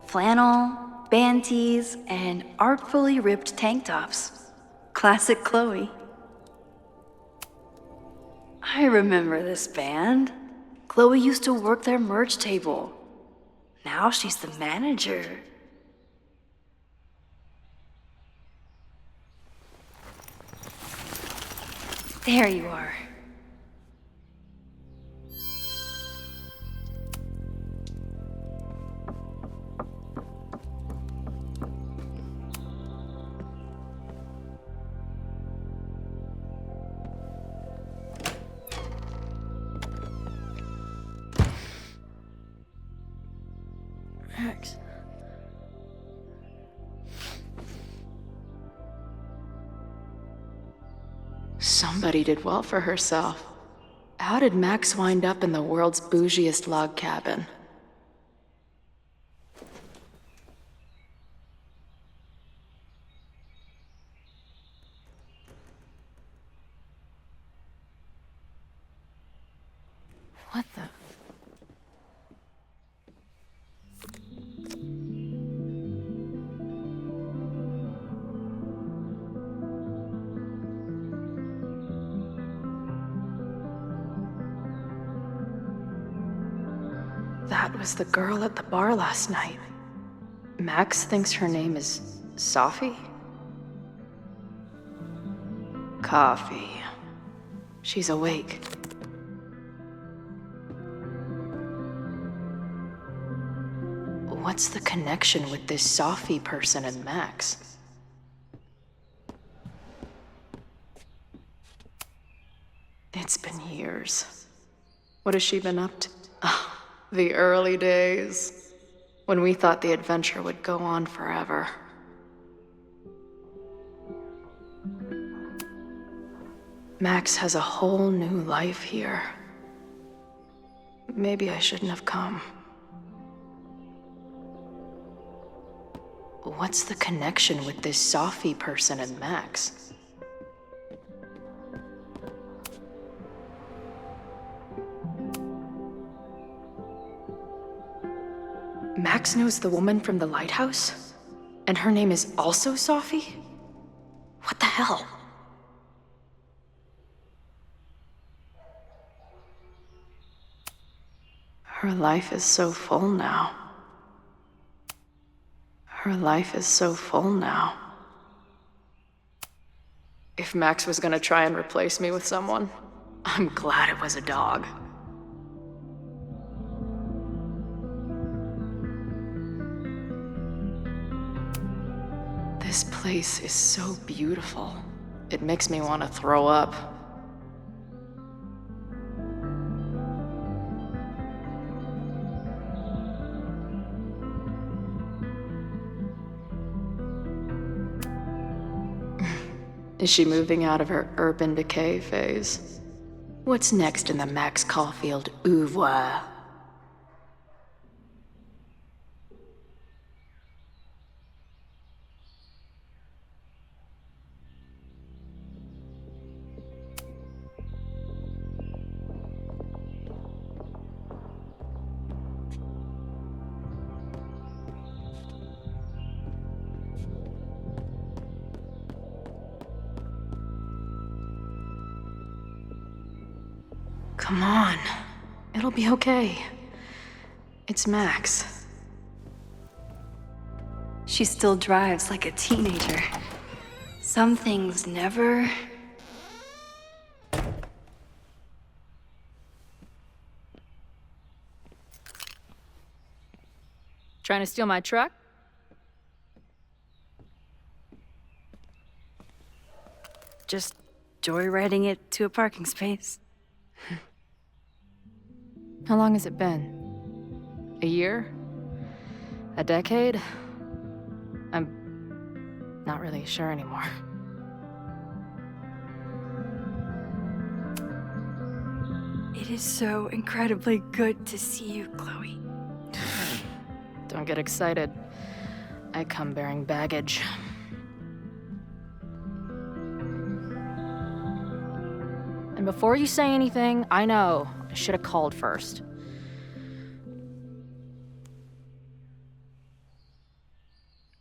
Flannel, band tees, and artfully ripped tank tops. Classic Chloe. I remember this band. Chloe used to work their merch table. Now she's the manager. There you are. Max. Somebody did well for herself. How did Max wind up in the world's bougiest log cabin? What the? That was the girl at the bar last night. Max thinks her name is Sophie? Coffee. She's awake. What's the connection with this Sophie person and Max? It's been years. What has she been up to? Oh, the early days, when we thought the adventure would go on forever. Max has a whole new life here. Maybe I shouldn't have come. What's the connection with this Sophie person and Max? Max knows the woman from the lighthouse? And her name is also Sophie? What the hell? Her life is so full now. Her life is so full now. If Max was gonna try and replace me with someone, I'm glad it was a dog. This place is so beautiful. It makes me want to throw up. Is she moving out of her urban decay phase? What's next in the Max Caulfield oeuvre? Come on. It'll be okay. It's Max. She still drives like a teenager. Some things never... Trying to steal my truck? just joyriding it to a parking space. How long has it been? A year? A decade? I'm not really sure anymore. It is so incredibly good to see you, Chloe. Don't get excited. I come bearing baggage. And before you say anything, I know I should have called first.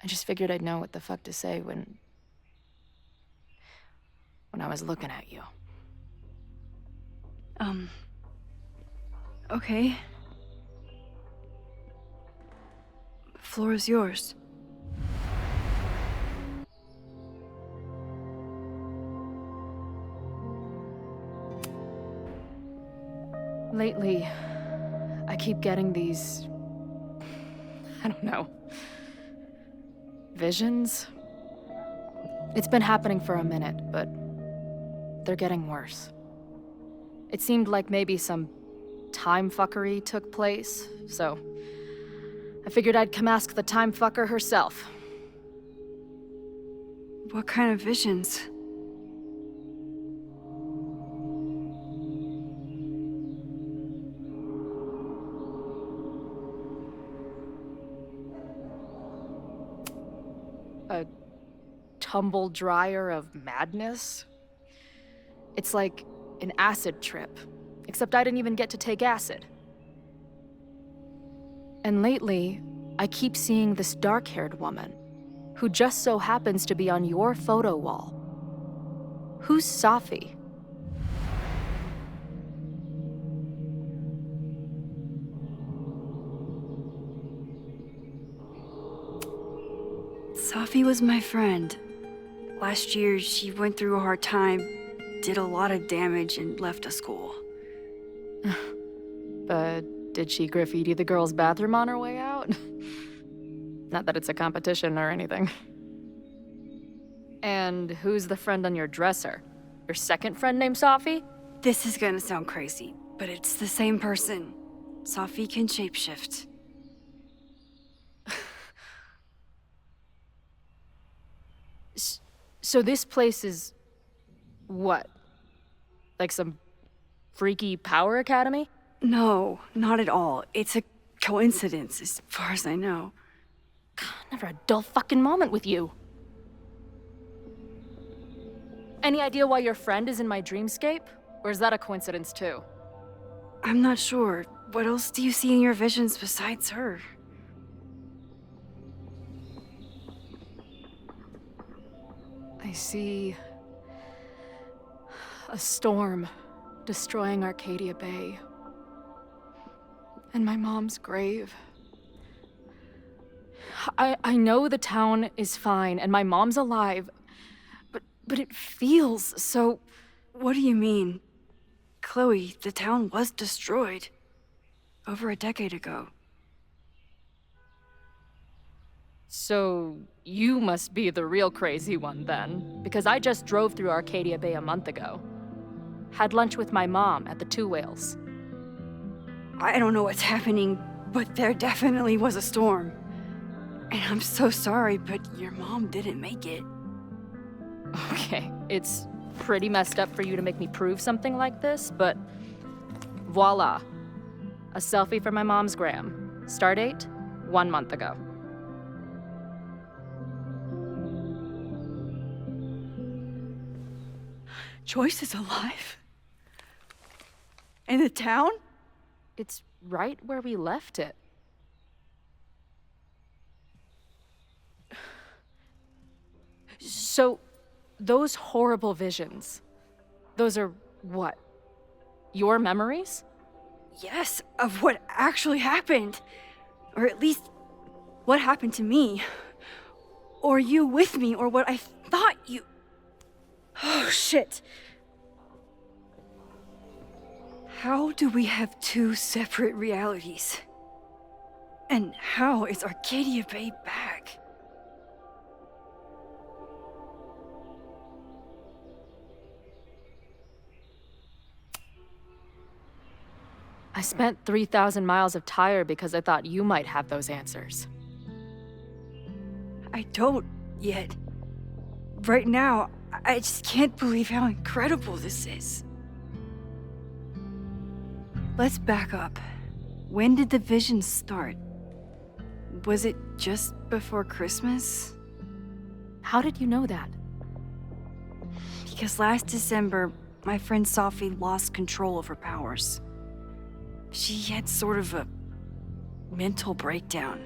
I just figured I'd know what the fuck to say when I was looking at you. Okay. The floor is yours. Lately, I keep getting these... I don't know. Visions? It's been happening for a minute, but they're getting worse. It seemed like maybe some time fuckery took place, so I figured I'd come ask the time fucker herself. What kind of visions? A tumble dryer of madness? It's like an acid trip, except I didn't even get to take acid. And lately, I keep seeing this dark-haired woman, who just so happens to be on your photo wall. Who's Sophie? Sophie was my friend. Last year, she went through a hard time, did a lot of damage, and left a school. But did she graffiti the girls' bathroom on her way out? Not that it's a competition or anything. And who's the friend on your dresser? Your second friend named Sophie? This is gonna sound crazy, but it's the same person. Sophie can shapeshift. So this place is... what? Like some freaky power academy? No, not at all. It's a coincidence, as far as I know. Never a dull fucking moment with you. Any idea why your friend is in my dreamscape? Or is that a coincidence too? I'm not sure. What else do you see in your visions besides her? I see a storm destroying Arcadia Bay. And my mom's grave. I know the town is fine and my mom's alive, but it feels so... What do you mean? Chloe, the town was destroyed. Over a decade ago. So, you must be the real crazy one then, because I just drove through Arcadia Bay a month ago. Had lunch with my mom at the Two Whales. I don't know what's happening, but there definitely was a storm. And I'm so sorry, but your mom didn't make it. Okay, it's pretty messed up for you to make me prove something like this, but voila. A selfie for my mom's gram. Stardate, 1 month ago. Joyce is alive? In the town? It's right where we left it. So, those horrible visions, those are what? Your memories? Yes, of what actually happened. Or at least, what happened to me. Or you with me, or what I thought you... Oh, shit. How do we have two separate realities? And how is Arcadia Bay back? I spent 3,000 miles of tire because I thought you might have those answers. I don't yet. Right now, I just can't believe how incredible this is. Let's back up. When did the visions start? Was it just before Christmas? How did you know that? Because last December, my friend Sophie lost control of her powers. She had sort of a mental breakdown.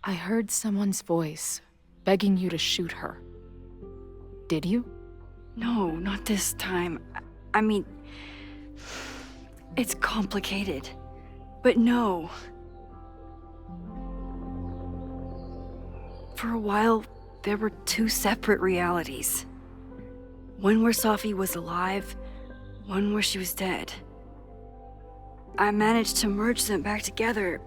I heard someone's voice, begging you to shoot her. Did you? No, not this time. I mean, it's complicated. But no. For a while, there were two separate realities. One where Sophie was alive, one where she was dead. I managed to merge them back together.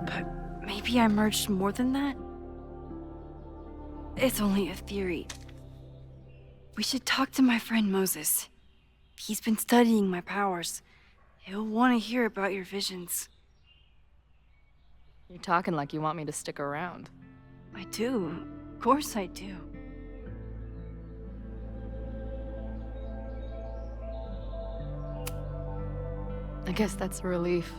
But maybe I merged more than that? It's only a theory. We should talk to my friend Moses. He's been studying my powers. He'll want to hear about your visions. You're talking like you want me to stick around. I do. Of course I do. I guess that's a relief.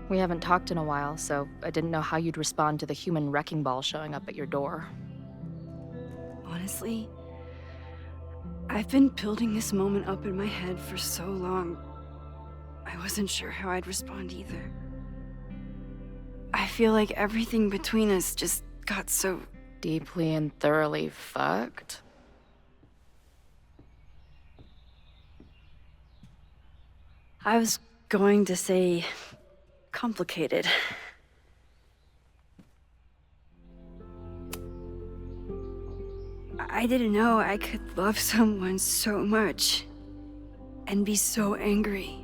We haven't talked in a while, so I didn't know how you'd respond to the human wrecking ball showing up at your door. Honestly, I've been building this moment up in my head for so long. I wasn't sure how I'd respond either. I feel like everything between us just got so deeply and thoroughly fucked. I was going to say complicated. I didn't know I could love someone so much and be so angry.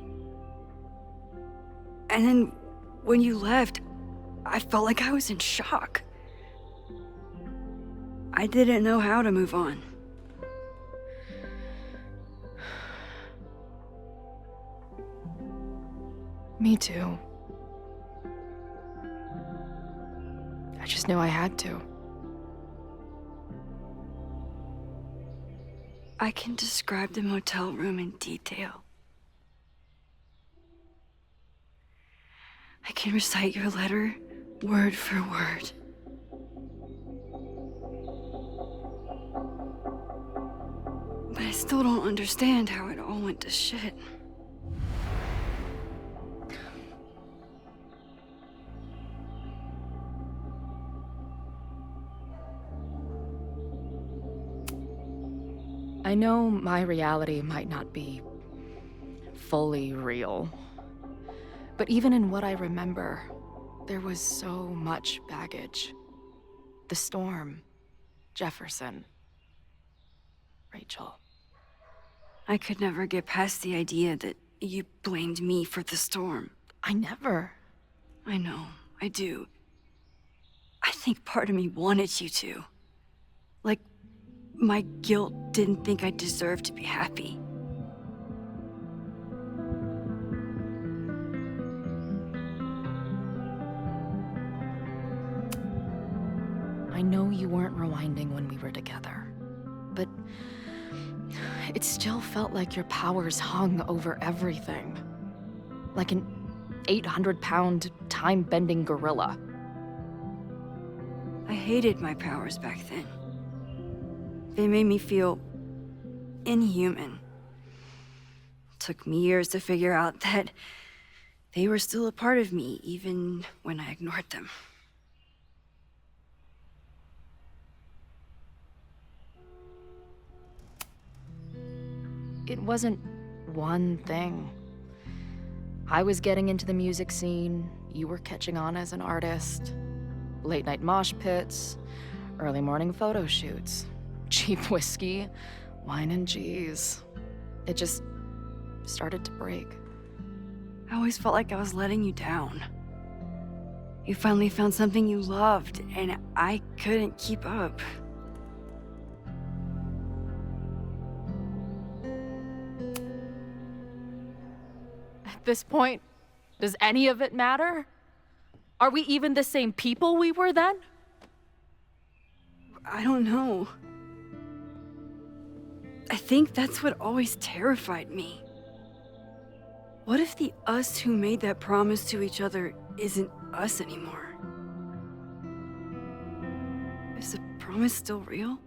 And then when you left, I felt like I was in shock. I didn't know how to move on. Me too. I just knew I had to. I can describe the motel room in detail. I can recite your letter word for word. But I still don't understand how it all went to shit. I know my reality might not be fully real, but even in what I remember, there was so much baggage. The storm, Jefferson, Rachel. I could never get past the idea that you blamed me for the storm. I never. I know, I do. I think part of me wanted you to. Like, my guilt didn't think I deserved to be happy. I know you weren't rewinding when we were together, but it still felt like your powers hung over everything. Like an 800-pound, time-bending gorilla. I hated my powers back then. They made me feel inhuman. Took me years to figure out that they were still a part of me, even when I ignored them. It wasn't one thing. I was getting into the music scene, you were catching on as an artist. Late night mosh pits, early morning photo shoots, cheap whiskey, wine and cheese. It just started to break. I always felt like I was letting you down. You finally found something you loved, and I couldn't keep up. At this point, does any of it matter? Are we even the same people we were then? I don't know. I think that's what always terrified me. What if the us who made that promise to each other isn't us anymore? Is the promise still real?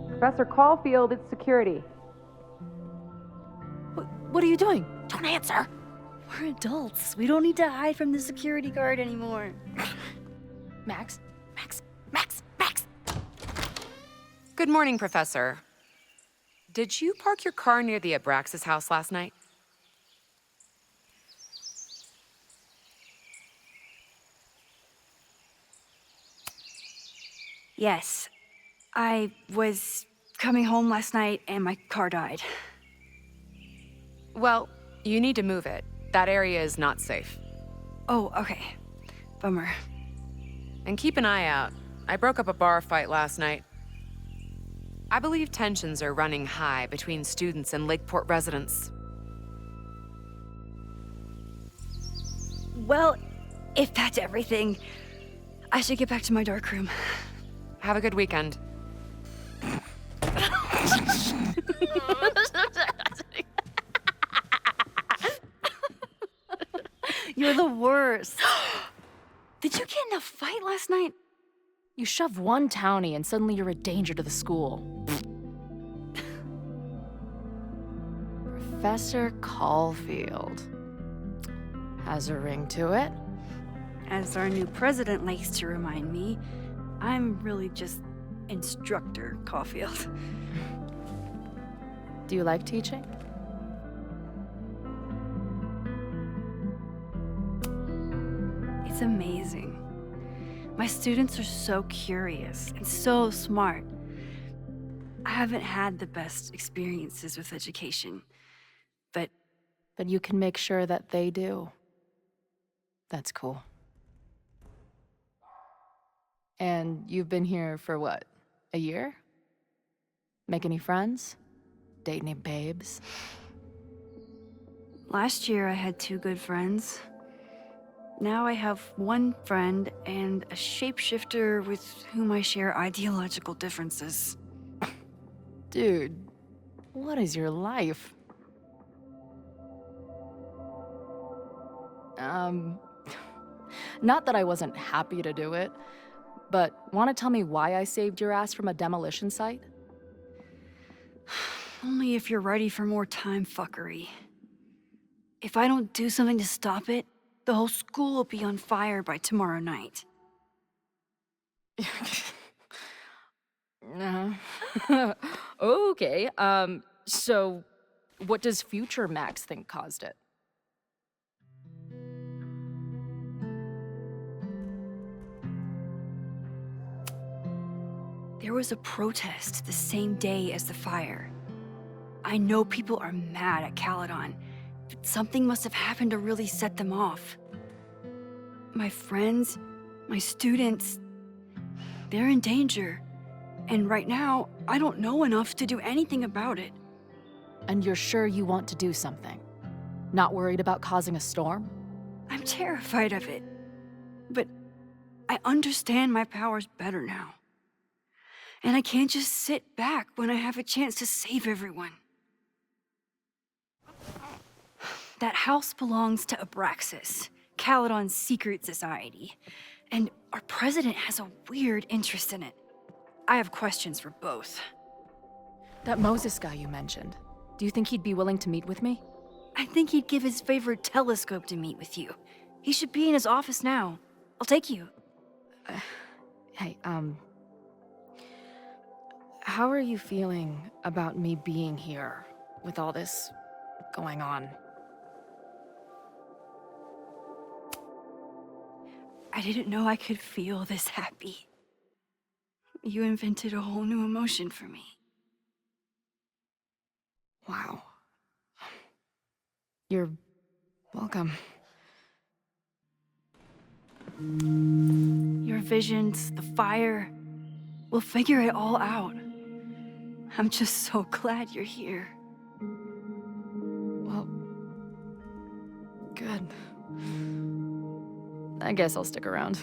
Professor Caulfield, it's security. What are you doing? Don't answer! We're adults. We don't need to hide from the security guard anymore. Max? Good morning, Professor. Did you park your car near the Abraxas house last night? Yes. I was coming home last night and my car died. Well, you need to move it. That area is not safe. Oh, okay. Bummer. And keep an eye out. I broke up a bar fight last night. I believe tensions are running high between students and Lakeport residents. Well, if that's everything, I should get back to my dark room. Have a good weekend. You're the worst. Did you get in a fight last night? You shove one townie and suddenly you're a danger to the school. Professor Caulfield. Has a ring to it. As our new president likes to remind me, I'm really just Instructor Caulfield. Do you like teaching? It's amazing. My students are so curious and so smart. I haven't had the best experiences with education, but you can make sure that they do. That's cool. And you've been here for what? A year? Make any friends? Date any babes? Last year I had 2 good friends. Now I have 1 friend and a shapeshifter with whom I share ideological differences. Dude, what is your life? Not that I wasn't happy to do it, but want to tell me why I saved your ass from a demolition site? Only if you're ready for more time fuckery. If I don't do something to stop it, the whole school will be on fire by tomorrow night. Okay, so what does future Max think caused it? There was a protest the same day as the fire. I know people are mad at Caledon, but something must have happened to really set them off. My friends, my students, they're in danger. And right now, I don't know enough to do anything about it. And you're sure you want to do something? Not worried about causing a storm? I'm terrified of it. But I understand my powers better now. And I can't just sit back when I have a chance to save everyone. That house belongs to Abraxas, Caledon's secret society. And our president has a weird interest in it. I have questions for both. That Moses guy you mentioned, do you think he'd be willing to meet with me? I think he'd give his favorite telescope to meet with you. He should be in his office now. I'll take you. Hey, how are you feeling about me being here with all this going on? I didn't know I could feel this happy. You invented a whole new emotion for me. Wow. You're welcome. Your visions, the fire, we'll figure it all out. I'm just so glad you're here. Well, good. I guess I'll stick around.